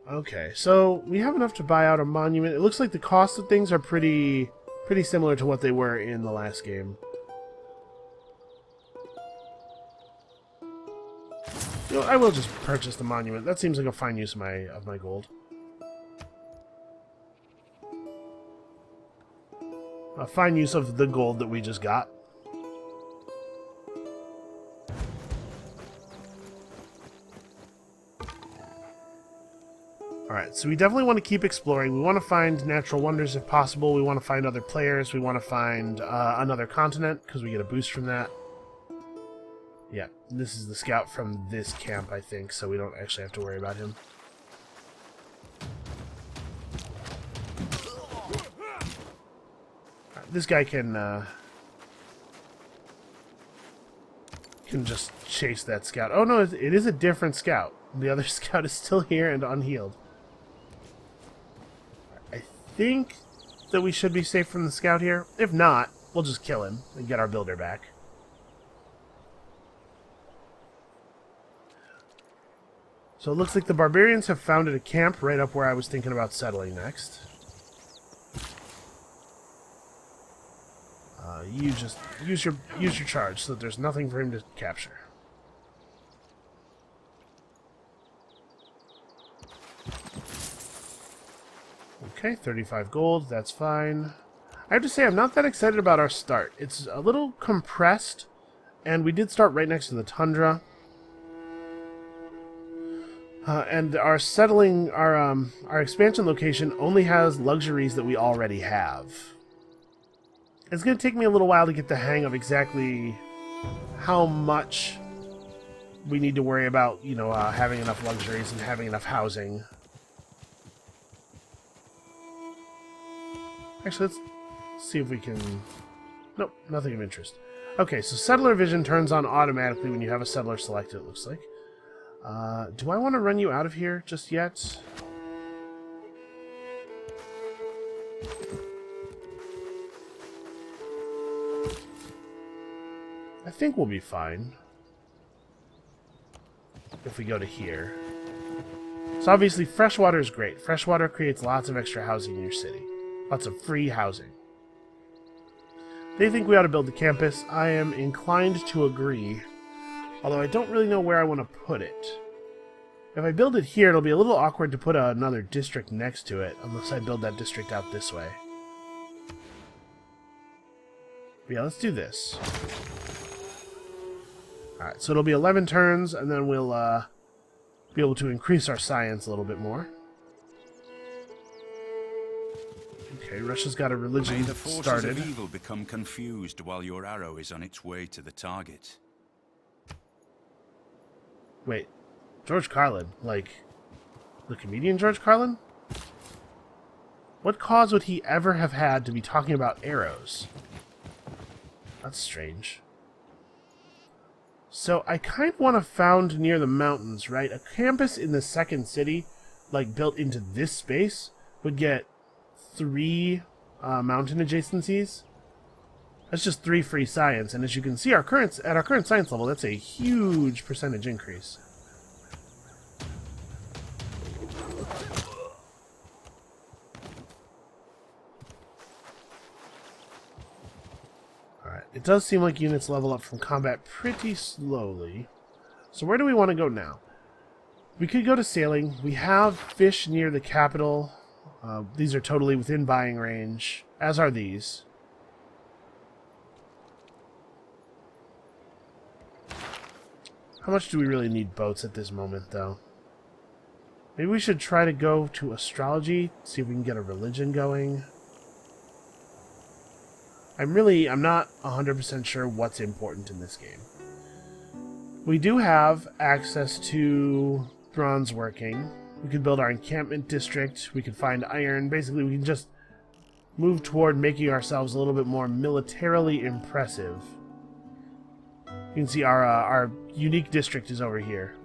Okay, so we have enough to buy out a monument. It looks like the cost of things are pretty similar to what they were in the last game. You know, I will just purchase the monument. That seems like a fine use of my gold. A fine use of the gold that we just got. Alright, so we definitely want to keep exploring. We want to find natural wonders if possible. We want to find other players. We want to find another continent, because we get a boost from that. Yeah, this is the scout from this camp, I think, so we don't actually have to worry about him. Right, this guy can just chase that scout. Oh no, it is a different scout. The other scout is still here and unhealed. I think that we should be safe from the scout here. If not, we'll just kill him and get our builder back. So it looks like the Barbarians have founded a camp right up where I was thinking about settling next. You just use your charge so that there's nothing for him to capture. Okay, 35 gold, that's fine. I have to say, I'm not that excited about our start. It's a little compressed, and we did start right next to the tundra. And our expansion location only has luxuries that we already have. It's going to take me a little while to get the hang of exactly how much we need to worry about, you know, having enough luxuries and having enough housing. Actually, let's see if we can... Nope, nothing of interest. Okay, so Settler Vision turns on automatically when you have a settler selected, it looks like. Do I want to run you out of here just yet? I think we'll be fine if we go to here. So obviously freshwater is great. Freshwater creates lots of extra housing in your city. Lots of free housing. They think we ought to build the campus. I am inclined to agree. Although I don't really know where I want to put it. If I build it here, it'll be a little awkward to put another district next to it, unless I build that district out this way. But yeah, let's do this. Alright, so it'll be 11 turns, and then we'll be able to increase our science a little bit more. Okay, Russia's got a religion May the forces started. of evil become confused while your arrow is on its way to the target. Wait, George Carlin? Like, the comedian George Carlin? What cause would he ever have had to be talking about arrows? That's strange. So, I kind of want to found near the mountains, right? A campus in the second city, like, built into this space, would get 3 mountain adjacencies. That's just 3 free science, and as you can see, at our current science level, that's a huge percentage increase. Alright, it does seem like units level up from combat pretty slowly. So where do we want to go now? We could go to sailing. We have fish near the capital. These are totally within buying range, as are these. How much do we really need boats at this moment, though? Maybe we should try to go to astrology, see if we can get a religion going. I'm not 100% sure what's important in this game. We do have access to bronze working. We could build our encampment district. We could find iron. Basically, we can just move toward making ourselves a little bit more militarily impressive. You can see our unique district is over here.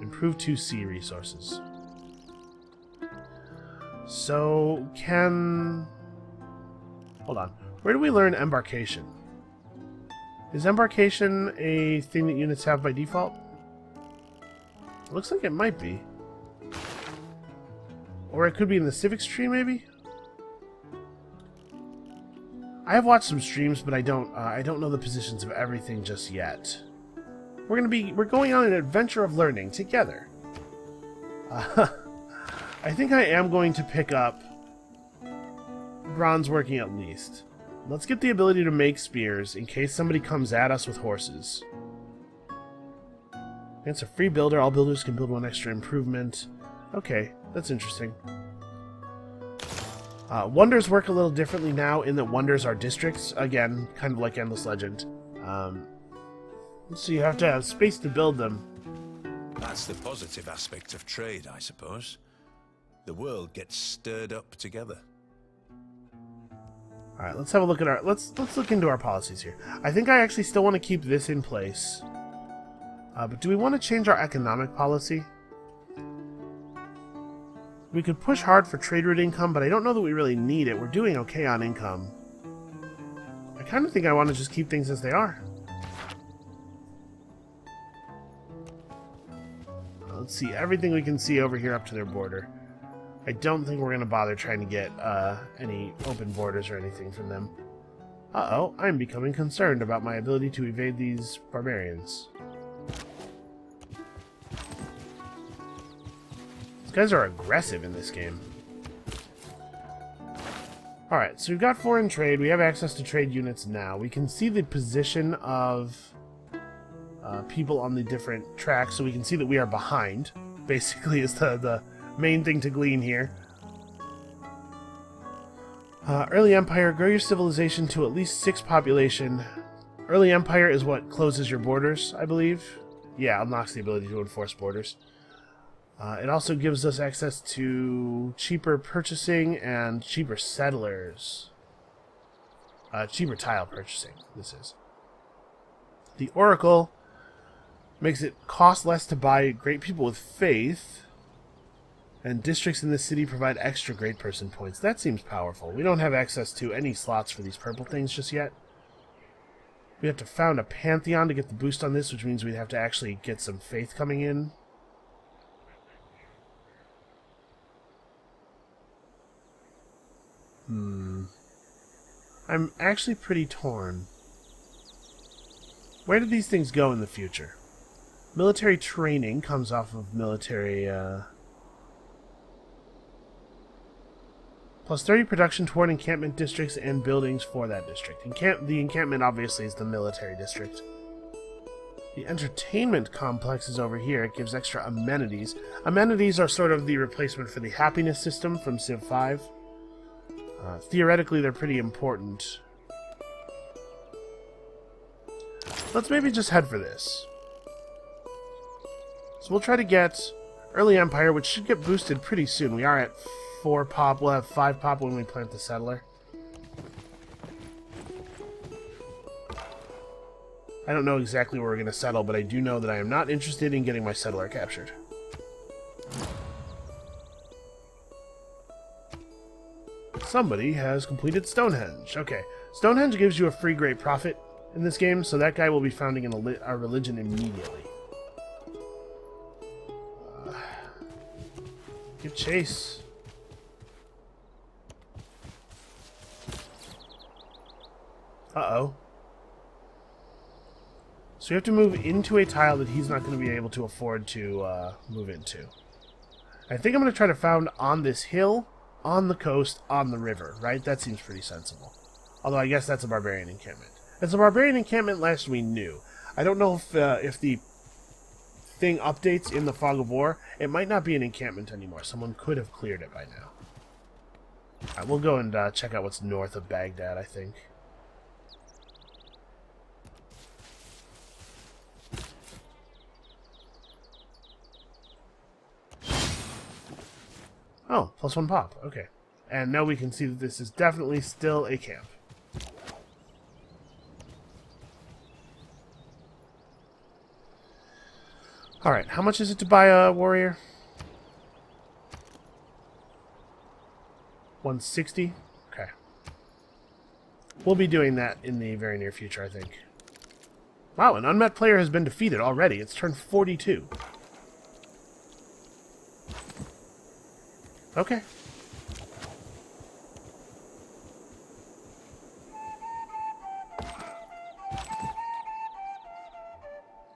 Improve 2C resources. So, hold on. Where do we learn embarkation? Is embarkation a thing that units have by default? It looks like it might be. Or it could be in the civics tree, maybe? I have watched some streams, but I don't know the positions of everything just yet. We're going on an adventure of learning together. I think I am going to pick up bronze working at least. Let's get the ability to make spears in case somebody comes at us with horses. It's a free builder. All builders can build one extra improvement. Okay, that's interesting. Wonders work a little differently now in that wonders are districts. Again, kind of like Endless Legend. So you have to have space to build them. That's the positive aspect of trade, I suppose. The world gets stirred up together. All right, let's have a look at our let's look into our policies here. I think I actually still want to keep this in place. But do we want to change our economic policy? We could push hard for trade route income, but I don't know that we really need it. We're doing okay on income. I kind of think I want to just keep things as they are. Let's see everything we can see over here up to their border. I don't think we're going to bother trying to get any open borders or anything from them. Uh-oh, I'm becoming concerned about my ability to evade these barbarians. These guys are aggressive in this game. Alright, so we've got foreign trade. We have access to trade units now. We can see the position of people on the different tracks, so we can see that we are behind, basically, is the main thing to glean here. Early Empire, grow your civilization to at least 6 population. Early Empire is what closes your borders, I believe. Yeah, unlocks the ability to enforce borders. It also gives us access to cheaper purchasing and cheaper settlers. Cheaper tile purchasing, this is. The Oracle makes it cost less to buy great people with faith. And districts in the city provide extra great person points. That seems powerful. We don't have access to any slots for these purple things just yet. We have to found a pantheon to get the boost on this, which means we'd have to actually get some faith coming in. I'm actually pretty torn. Where do these things go in the future? Military training comes off of military, plus 30 production toward encampment districts and buildings for that district. The encampment, obviously, is the military district. The entertainment complex is over here. It gives extra amenities. Amenities are sort of the replacement for the happiness system from Civ 5. Theoretically, they're pretty important. Let's maybe just head for this. So we'll try to get Early Empire, which should get boosted pretty soon. We are at 4 pop. We'll have 5 pop when we plant the settler. I don't know exactly where we're going to settle, but I do know that I am not interested in getting my settler captured. Somebody has completed Stonehenge. Okay, Stonehenge gives you a free great prophet in this game, so that guy will be founding a religion immediately. Give chase. Uh-oh. So you have to move into a tile that he's not going to be able to afford to move into. I think I'm going to try to found on this hill, on the coast, on the river, right? That seems pretty sensible. Although I guess that's a barbarian encampment. It's a barbarian encampment last we knew. I don't know if the thing updates in the Fog of War. It might not be an encampment anymore. Someone could have cleared it by now. Alright, we'll go and check out what's north of Baghdad, I think. Oh, +1 pop. Okay. And now we can see that this is definitely still a camp. Alright, how much is it to buy a warrior? 160? Okay. We'll be doing that in the very near future, I think. Wow, an unmet player has been defeated already. It's turned 42. Okay.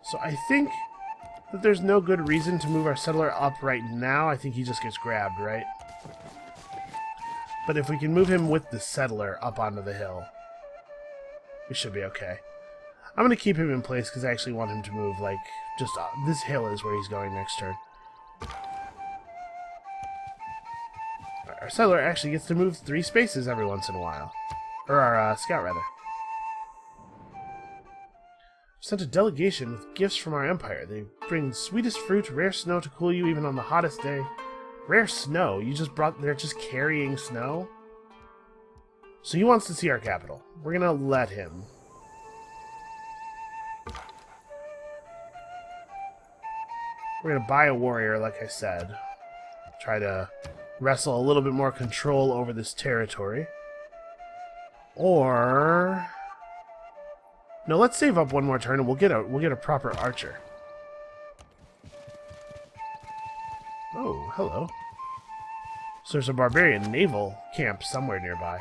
So I think that there's no good reason to move our settler up right now. I think he just gets grabbed, right? But if we can move him with the settler up onto the hill, we should be okay. I'm going to keep him in place because I actually want him to move, like, just this hill is where he's going next turn. Our settler actually gets to move 3 spaces every once in a while. Or our scout, rather. Sent a delegation with gifts from our empire. They bring sweetest fruit, rare snow to cool you even on the hottest day. Rare snow? They're just carrying snow? So he wants to see our capital. We're gonna let him. We're gonna buy a warrior, like I said. Try to wrestle a little bit more control over this territory. Or... no, let's save up one more turn and we'll get a proper archer. Oh, hello. So there's a barbarian naval camp somewhere nearby.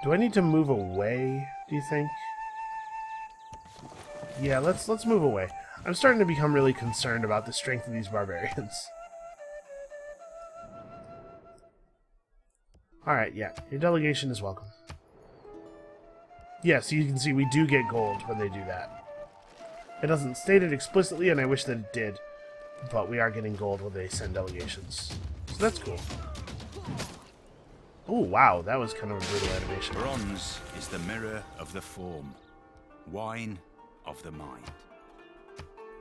Do I need to move away, do you think? Yeah, let's move away. I'm starting to become really concerned about the strength of these barbarians. Alright, yeah. Your delegation is welcome. Yes, you can see we do get gold when they do that. It doesn't state it explicitly, and I wish that it did. But we are getting gold when they send delegations. So that's cool. Oh, wow. That was kind of a brutal animation. Bronze is the mirror of the form. Wine of the mind.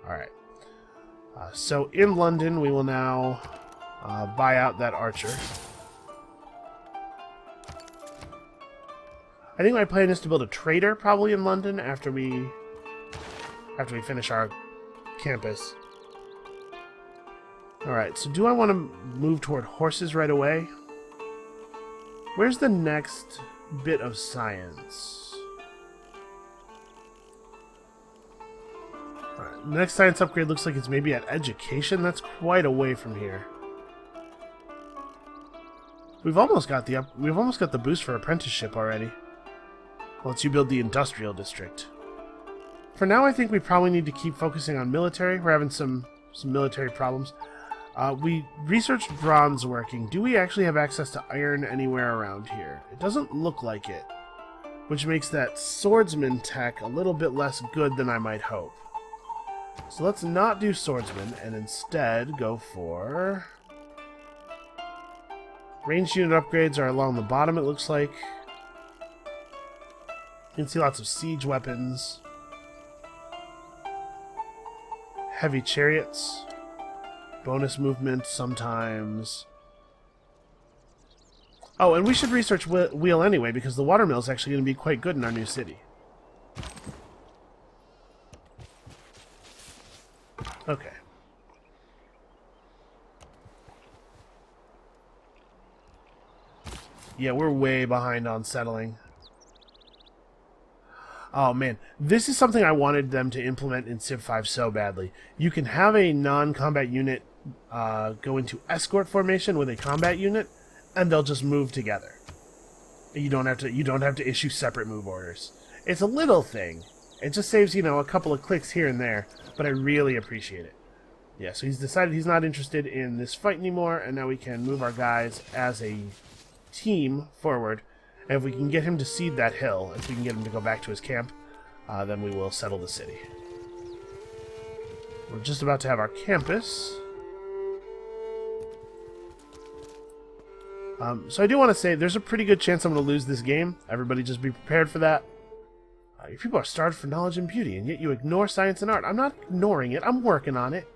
Alright. So in London, we will now buy out that archer. I think my plan is to build a trader probably in London after we finish our campus. Alright, so do I want to move toward horses right away? Where's the next bit of science? Alright, next science upgrade looks like it's maybe at education. That's quite away from here. We've almost got the boost for apprenticeship already. Once you build the industrial district. For now, I think we probably need to keep focusing on military. We're having some military problems. We researched bronze working. Do we actually have access to iron anywhere around here? It doesn't look like it. Which makes that swordsman tech a little bit less good than I might hope. So let's not do swordsman and instead go for... ranged unit upgrades are along the bottom, it looks like. You can see lots of siege weapons. Heavy chariots. Bonus movement sometimes. Oh, and we should research wheel anyway, because the watermill is actually going to be quite good in our new city. Okay. Yeah, we're way behind on settling. Oh man, this is something I wanted them to implement in Civ 5 so badly. You can have a non-combat unit go into escort formation with a combat unit, and they'll just move together. You don't have to issue separate move orders. It's a little thing. It just saves, you know, a couple of clicks here and there, but I really appreciate it. Yeah, so he's decided he's not interested in this fight anymore, and now we can move our guys as a team forward. And if we can get him to cede that hill, if we can get him to go back to his camp, then we will settle the city. We're just about to have our campus. So I do want to say there's a pretty good chance I'm going to lose this game. Everybody just be prepared for that. Your people are starved for knowledge and beauty, and yet you ignore science and art. I'm not ignoring it. I'm working on it.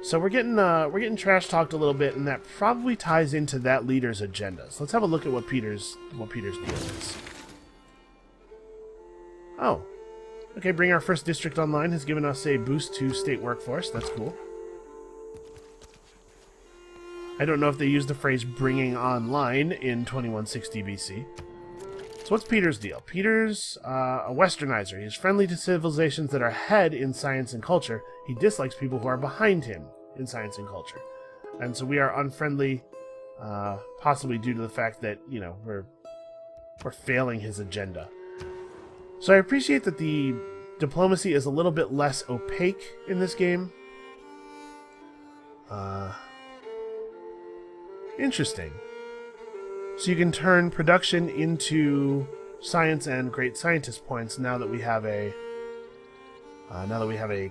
So we're getting trash talked a little bit, and that probably ties into that leader's agenda. So let's have a look at what Peter's deal is. Oh, okay. Bring our first district online has given us a boost to state workforce. That's cool. I don't know if they used the phrase "bringing online" in 2160 BC. So what's Peter's deal? Peter's a westernizer. He's friendly to civilizations that are ahead in science and culture. He dislikes people who are behind him in science and culture. And so we are unfriendly, possibly due to the fact that, you know, we're failing his agenda. So I appreciate that the diplomacy is a little bit less opaque in this game. Interesting. So you can turn production into science and great scientist points now that we have a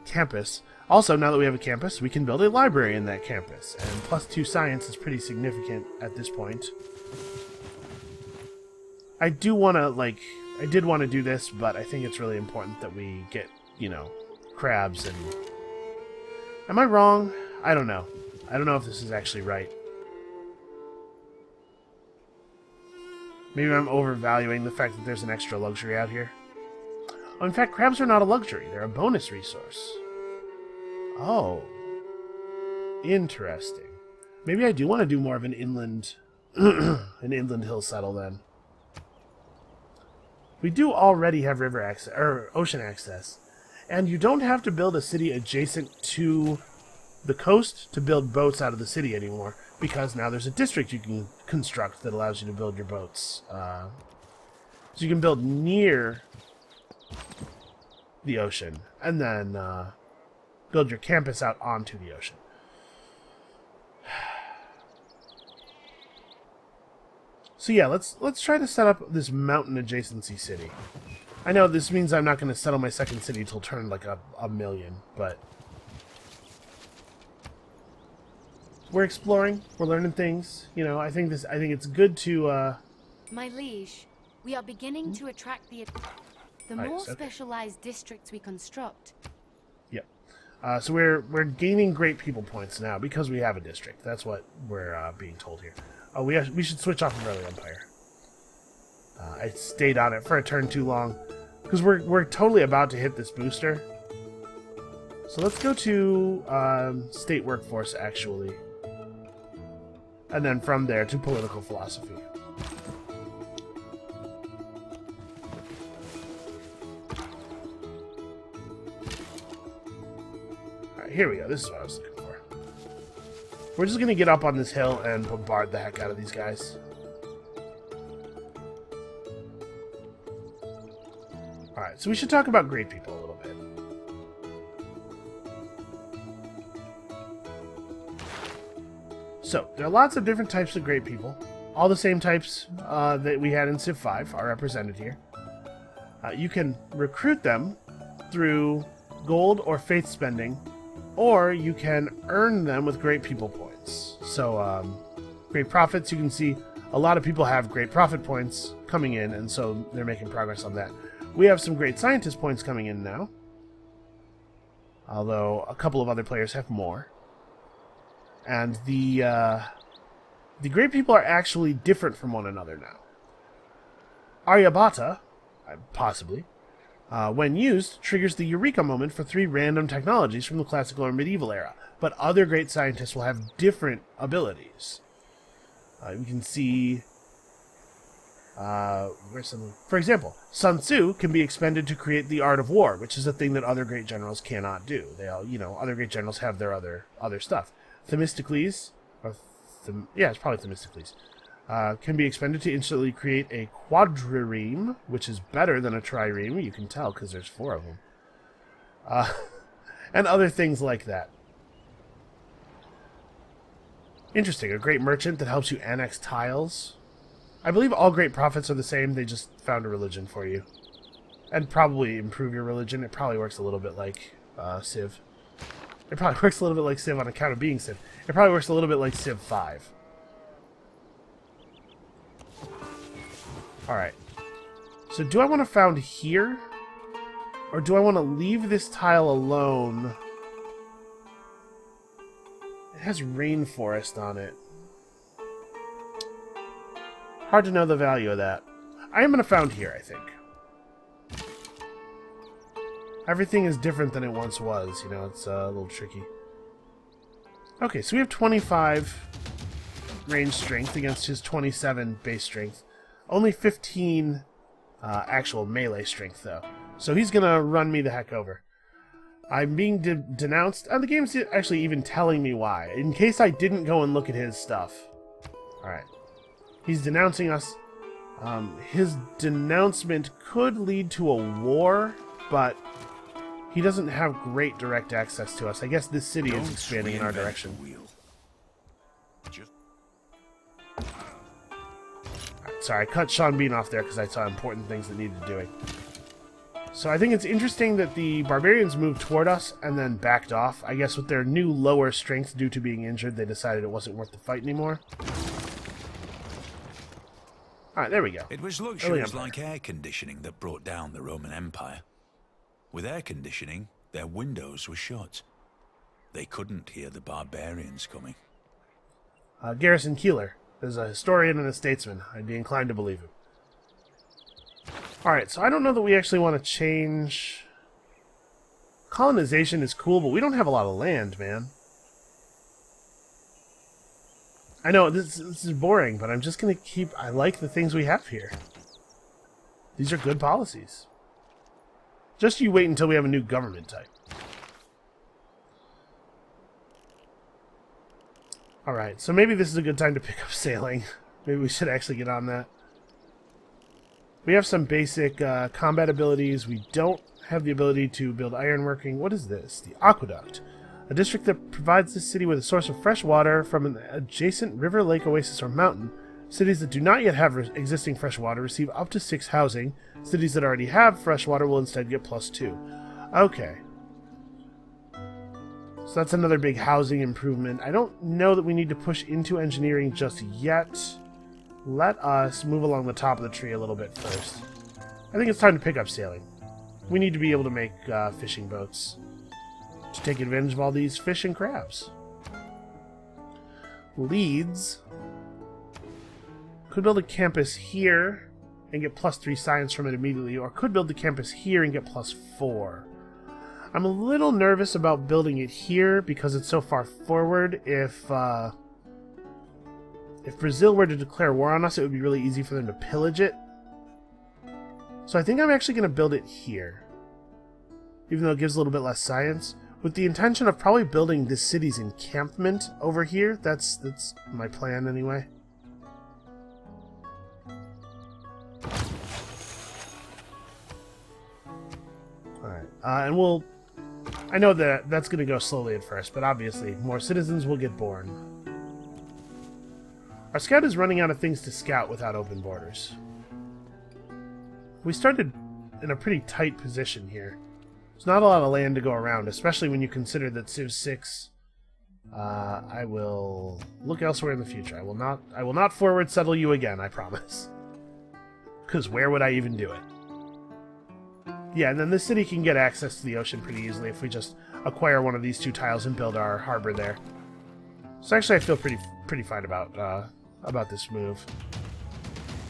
campus. Also, now that we have a campus, we can build a library in that campus, and +2 science is pretty significant at this point. I did want to do this, but I think it's really important that we get, you know, crabs and... Am I wrong? I don't know. I don't know if this is actually right. Maybe I'm overvaluing the fact that there's an extra luxury out here. Oh, in fact, crabs are not a luxury. They're a bonus resource. Oh. Interesting. Maybe I do want to do more of an inland an inland hill settle then. We do already have river access or ocean access. And you don't have to build a city adjacent to the coast to build boats out of the city anymore, because now there's a district you can construct that allows you to build your boats. So you can build near the ocean, and then build your campus out onto the ocean. So yeah, let's try to set up this mountain adjacency city. I know this means I'm not going to settle my second city till turn like a million, but we're exploring, we're learning things. You know, I think it's good to My liege, we are beginning to attract the more specialized districts we construct. Yep. So we're gaining great people points now because we have a district. That's what we're being told here. Oh, we should switch off of early empire. I stayed on it for a turn too long because we're totally about to hit this booster. So let's go to state workforce actually, and then from there to political philosophy. Alright, here we go. This is what I was looking for. We're just going to get up on this hill and bombard the heck out of these guys. Alright, so we should talk about great people a little bit. So, there are lots of different types of great people. All the same types that we had in Civ 5 are represented here. You can recruit them through gold or faith spending, or you can earn them with great people points. So, great profits, you can see a lot of people have great profit points coming in, and so they're making progress on that. We have some great scientist points coming in now, although a couple of other players have more. And the great people are actually different from one another now. Aryabhata, possibly, when used, triggers the Eureka moment for 3 random technologies from the classical or medieval era, but other great scientists will have different abilities. You can see... where's something? For example, Sun Tzu can be expended to create the art of war, which is a thing that other great generals cannot do. They all, other great generals have their other stuff. Themistocles, it's probably Themistocles, can be expended to instantly create a quadrireme, which is better than a trireme. You can tell because there's 4 of them, and other things like that. Interesting. A great merchant that helps you annex tiles. I believe all great prophets are the same. They just found a religion for you. And probably improve your religion. It probably works a little bit like Civ. It probably works a little bit like Civ on account of being Civ. It probably works a little bit like Civ 5. Alright. So do I want to found here? Or do I want to leave this tile alone? It has rainforest on it. Hard to know the value of that. I am going to found here, I think. Everything is different than it once was. You know, it's a little tricky. Okay, so we have 25 range strength against his 27 base strength. Only 15 actual melee strength, though. So he's going to run me the heck over. I'm being denounced. And the game's actually even telling me why. In case I didn't go and look at his stuff. Alright. He's denouncing us. His denouncement could lead to a war, but he doesn't have great direct access to us. I guess this city is expanding in our direction. Right, sorry, I cut Sean Bean off there because I saw important things that needed doing. So I think it's interesting that the Barbarians moved toward us and then backed off. I guess with their new lower strength due to being injured, they decided it wasn't worth the fight anymore. Alright, there we go. It was luxuries like air conditioning that brought down the Roman Empire. With air conditioning, their windows were shut. They couldn't hear the barbarians coming. Garrison Keeler is a historian and a statesman. I'd be inclined to believe him. Alright, so I don't know that we actually want to change... Colonization is cool, but we don't have a lot of land, man. I know, this is boring, but I'm just going to keep... I like the things we have here. These are good policies. Just you wait until we have a new government type. Alright, so maybe this is a good time to pick up sailing. Maybe we should actually get on that. We have some basic combat abilities. We don't have the ability to build ironworking. What is this? The Aqueduct. A district that provides this city with a source of fresh water from an adjacent river, lake, oasis, or mountain. Cities that do not yet have existing fresh water receive up to 6 housing. Cities that already have fresh water will instead get +2. Okay. So that's another big housing improvement. I don't know that we need to push into engineering just yet. Let us move along the top of the tree a little bit first. I think it's time to pick up sailing. We need to be able to make fishing boats to take advantage of all these fish and crabs. Leeds could build a campus here and get +3 science from it immediately, or could build the campus here and get +4. I'm a little nervous about building it here because it's so far forward. If Brazil were to declare war on us, it would be really easy for them to pillage it. So I think I'm actually going to build it here, even though it gives a little bit less science, with the intention of probably building this city's encampment over here. That's my plan anyway. Alright, and we'll... I know that that's going to go slowly at first, but obviously more citizens will get born. Our scout is running out of things to scout without open borders. We started in a pretty tight position here. There's not a lot of land to go around, especially when you consider that Civ 6... I will look elsewhere in the future. I will not forward settle you again, I promise. Because where would I even do it? Yeah, and then this city can get access to the ocean pretty easily if we just acquire one of these 2 tiles and build our harbor there. So actually I feel pretty fine about this move.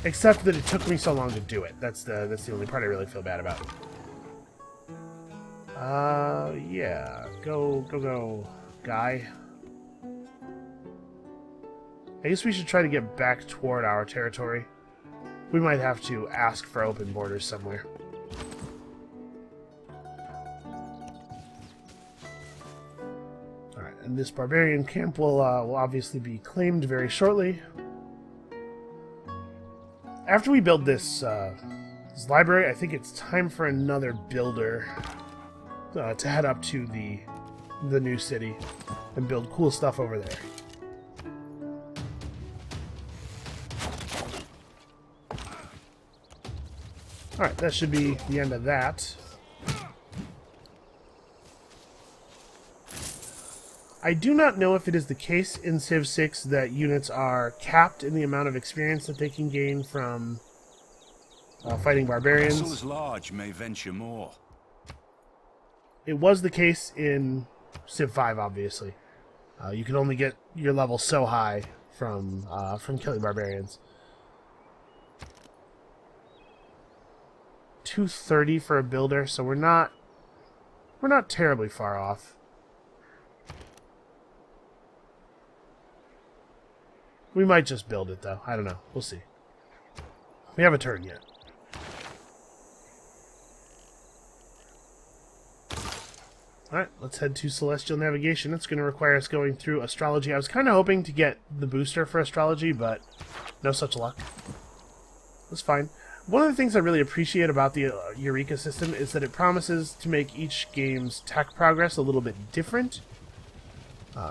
Except that it took me so long to do it. That's the only part I really feel bad about. Yeah. Go, guy. I guess we should try to get back toward our territory. We might have to ask for open borders somewhere. Alright, and this barbarian camp will obviously be claimed very shortly. After we build this library, I think it's time for another builder to head up to the new city and build cool stuff over there. Alright, that should be the end of that. I do not know if it is the case in Civ 6 that units are capped in the amount of experience that they can gain from fighting barbarians. Vessels large may venture more. It was the case in Civ 5, obviously. You can only get your level so high from killing barbarians. 230 for a builder, so we're not terribly far off. We might just build it, though. I don't know. We'll see. We haven't turned yet. Alright, let's head to Celestial Navigation. It's going to require us going through Astrology. I was kind of hoping to get the booster for Astrology, but no such luck. That's fine. One of the things I really appreciate about the Eureka system is that it promises to make each game's tech progress a little bit different.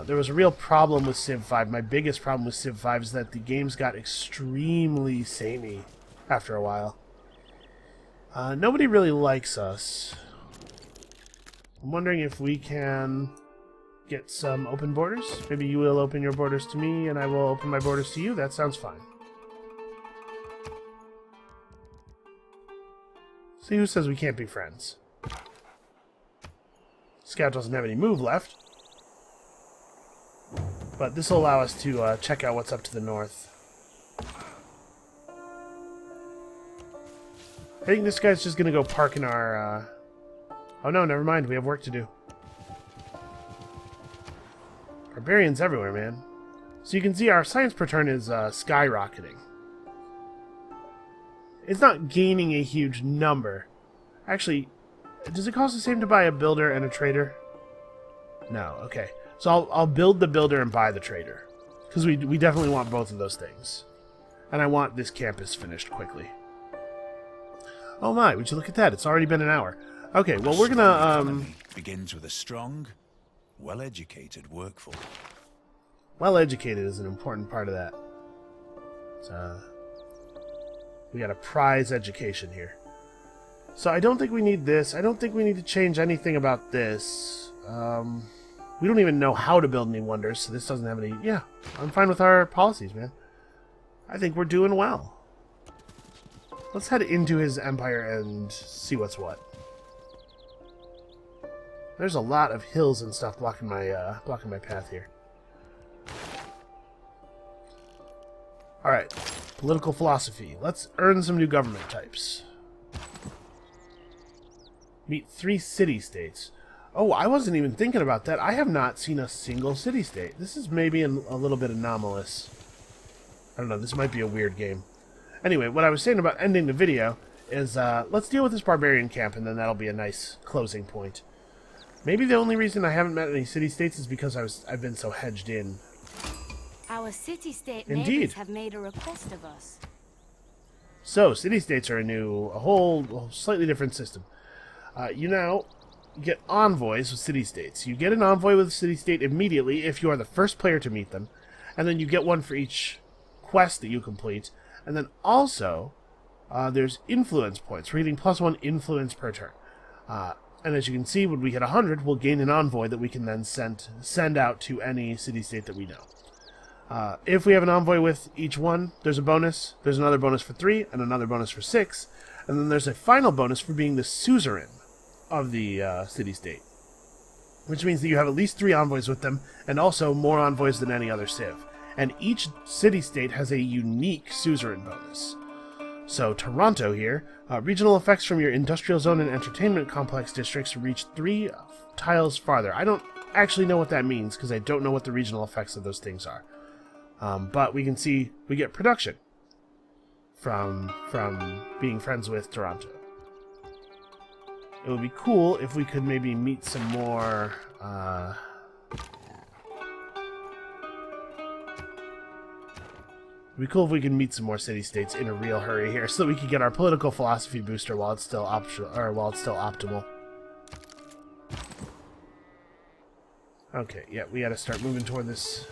There was a real problem with Civ 5. My biggest problem with Civ 5 is that the games got extremely samey after a while. Nobody really likes us. I'm wondering if we can get some open borders. Maybe you will open your borders to me, and I will open my borders to you. That sounds fine. See who says we can't be friends. Scout doesn't have any move left. But this will allow us to check out what's up to the north. I think this guy's just going to go park in our... Oh no, never mind. We have work to do. Barbarians everywhere, man. So you can see our science per turn is skyrocketing. It's not gaining a huge number. Actually, does it cost the same to buy a builder and a trader? No, okay. So I'll build the builder and buy the trader. Because we definitely want both of those things. And I want this campus finished quickly. Oh my, would you look at that? It's already been an hour. Okay, well we're gonna... begins with a strong, well-educated workforce. Well-educated is an important part of that. We got a prize education here. So I don't think we need this. I don't think we need to change anything about this. We don't even know how to build any wonders, so this doesn't have any... Yeah, I'm fine with our policies, man. I think we're doing well. Let's head into his empire and see what's what. There's a lot of hills and stuff blocking my path here. Alright, political philosophy. Let's earn some new government types. Meet 3 city-states. Oh, I wasn't even thinking about that. I have not seen a single city-state. This is maybe a little bit anomalous. I don't know, this might be a weird game. Anyway, what I was saying about ending the video is, let's deal with this barbarian camp, and then that'll be a nice closing point. Maybe the only reason I haven't met any city-states is because I've been so hedged in. Our city-state Indeed. neighbors have made a request of us. So, city-states are a whole slightly different system. You now get envoys with city-states. You get an envoy with a city-state immediately if you are the first player to meet them, and then you get one for each quest that you complete. And then also, there's influence points. We're getting +1 influence per turn. And as you can see, when we hit 100, we'll gain an envoy that we can then send out to any city-state that we know. If we have an envoy with each one, there's a bonus. There's another bonus for 3, and another bonus for 6. And then there's a final bonus for being the suzerain of the city-state. Which means that you have at least 3 envoys with them, and also more envoys than any other civ. And each city-state has a unique suzerain bonus. So, Toronto here, regional effects from your industrial zone and entertainment complex districts reach 3 tiles farther. I don't actually know what that means, because I don't know what the regional effects of those things are. But we can see we get production from being friends with Toronto. It would be cool if we could maybe meet some more... It'd be cool if we can meet some more city-states in a real hurry here, so that we can get our political philosophy booster while it's still optimal. Okay, yeah, we gotta start moving toward this.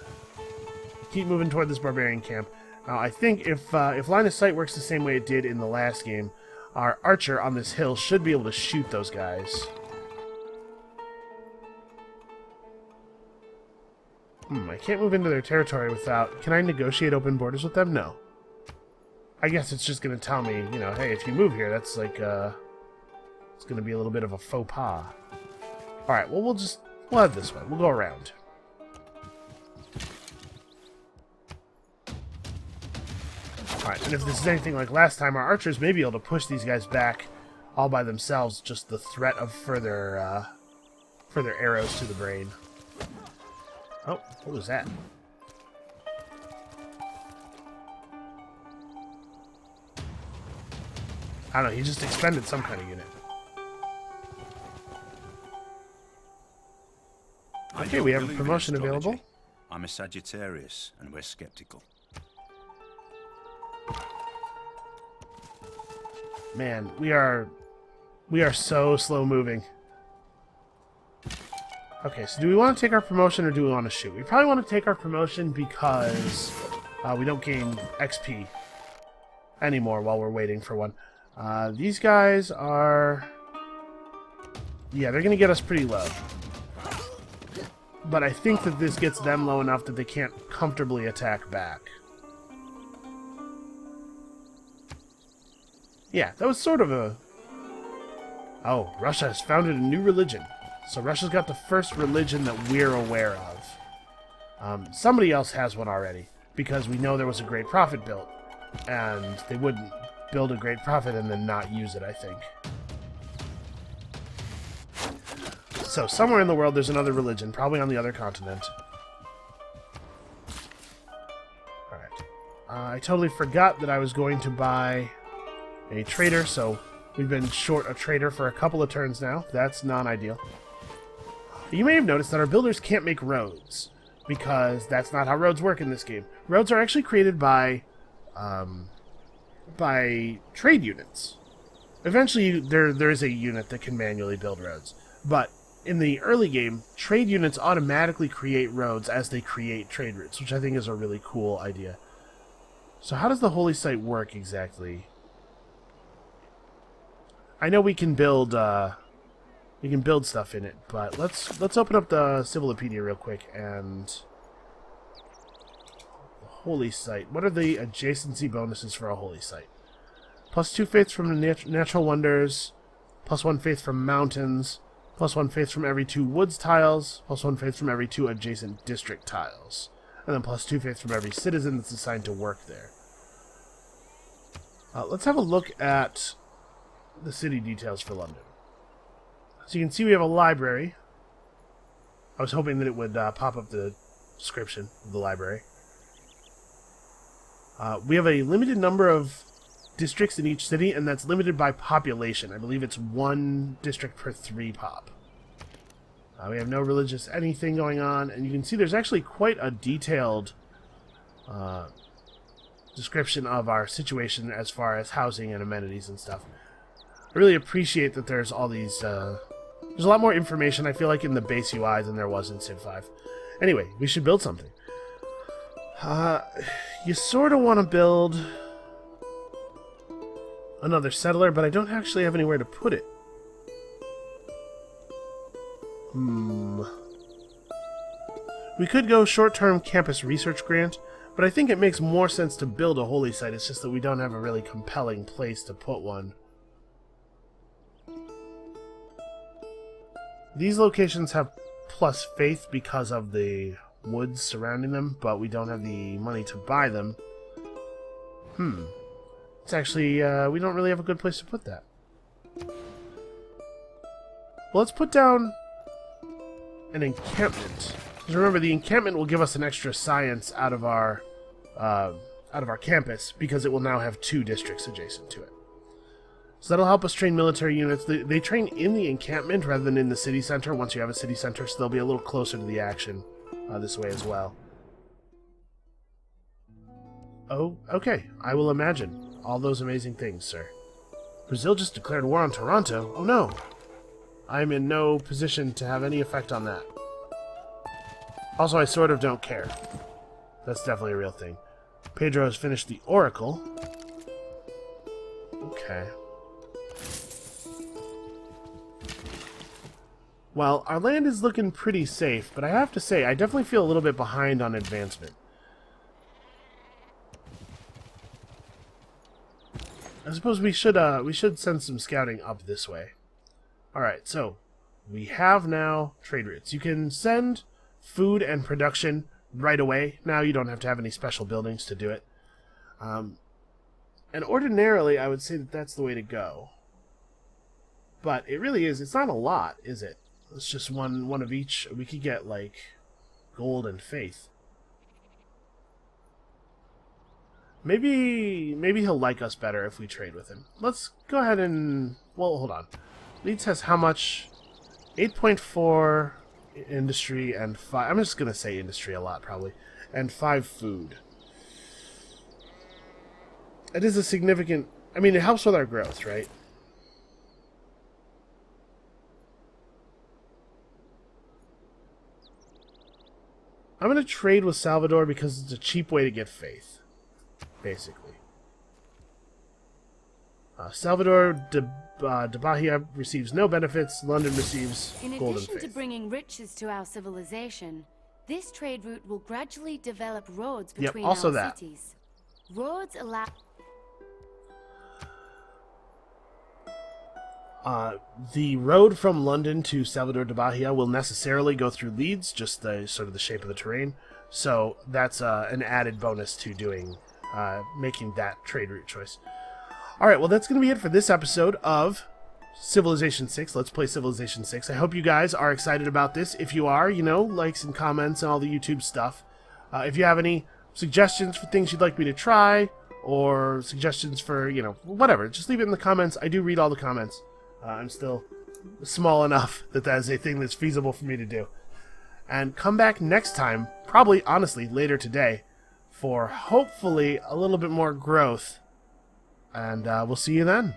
Keep moving toward this barbarian camp. Now, I think if line of sight works the same way it did in the last game, our archer on this hill should be able to shoot those guys. I can't move into their territory without... Can I negotiate open borders with them? No. I guess it's just going to tell me, you know, hey, if you move here, that's like, it's going to be a little bit of a faux pas. Alright, well, we'll head this way. We'll go around. Alright, and if this is anything like last time, our archers may be able to push these guys back all by themselves, just the threat of further arrows to the brain. Oh, what was that? I don't know, he just expended some kind of unit. Okay, we have a promotion available. I'm a Sagittarius, and we're skeptical. Man, we are so slow moving. Okay, so do we want to take our promotion or do we want to shoot? We probably want to take our promotion because we don't gain XP anymore while we're waiting for one. These guys are... Yeah, they're going to get us pretty low. But I think that this gets them low enough that they can't comfortably attack back. Yeah, that was sort of a... Oh, Russia has founded a new religion. So Russia's got the first religion that we're aware of. Somebody else has one already, because we know there was a great prophet built. And they wouldn't build a great prophet and then not use it, I think. So somewhere in the world there's another religion, probably on the other continent. Alright. I totally forgot that I was going to buy a trader, so we've been short a trader for a couple of turns now. That's non-ideal. You may have noticed that our builders can't make roads, because that's not how roads work in this game. Roads are actually created by trade units. Eventually, there is a unit that can manually build roads, but in the early game, trade units automatically create roads as they create trade routes, which I think is a really cool idea. So how does the holy site work exactly? I know we can build stuff in it, but let's open up the Civilopedia real quick and the holy site. What are the adjacency bonuses for a holy site? +2 faith from the natural wonders, +1 faith from mountains, +1 faith from every 2 woods tiles, +1 faith from every 2 adjacent district tiles, and then +2 faith from every citizen that's assigned to work there. Let's have a look at the city details for London. So you can see we have a library. I was hoping that it would pop up the description of the library. We have a limited number of districts in each city, and that's limited by population. I believe it's 1 district per 3 pop. We have no religious anything going on, and you can see there's actually quite a detailed description of our situation as far as housing and amenities and stuff. I really appreciate that there's all these... there's a lot more information, I feel like, in the base UI than there was in Civ 5. Anyway, we should build something. You sort of want to build another settler, but I don't actually have anywhere to put it. We could go short-term campus research grant, but I think it makes more sense to build a holy site. It's just that we don't have a really compelling place to put one. These locations have plus faith because of the woods surrounding them, but we don't have the money to buy them. It's actually, we don't really have a good place to put that. Well, let's put down an encampment. Because remember, the encampment will give us an extra science out of our campus, because it will now have 2 districts adjacent to it. So that'll help us train military units. They train in the encampment rather than in the city center once you have a city center, so they'll be a little closer to the action this way as well. Oh, okay. I will imagine all those amazing things, sir. Brazil just declared war on Toronto? Oh no! I'm in no position to have any effect on that. Also, I sort of don't care. That's definitely a real thing. Pedro has finished the Oracle. Okay. Well, our land is looking pretty safe, but I have to say, I definitely feel a little bit behind on advancement. I suppose we should send some scouting up this way. Alright, so we have now trade routes. You can send food and production right away. Now you don't have to have any special buildings to do it. And ordinarily, I would say that that's the way to go. But it really is. It's not a lot, is it? It's just one of each. We could get, like, gold and faith. Maybe he'll like us better if we trade with him. Let's go ahead and... Well, hold on. Leeds has how much? 8.4 industry and 5... I'm just going to say industry a lot, probably. And 5 food. It is a significant... I mean, it helps with our growth, right? I'm going to trade with Salvador because it's a cheap way to get faith, basically. Salvador de Bahia receives no benefits. London receives In gold and addition to faith. bringing riches to our civilization, this trade route will gradually develop roads Yep, between also our that. cities. Roads allow... The road from London to Salvador de Bahia will necessarily go through Leeds, just the sort of the shape of the terrain. So that's an added bonus to doing making that trade route choice. All right, well, that's going to be it for this episode of Civilization 6. Let's play Civilization 6. I hope you guys are excited about this. If you are, you know, likes and comments and all the YouTube stuff. If you have any suggestions for things you'd like me to try, or suggestions for, you know, whatever, just leave it in the comments. I do read all the comments. I'm still small enough that that is a thing that's feasible for me to do. And come back next time, probably, honestly, later today, for hopefully a little bit more growth. And we'll see you then.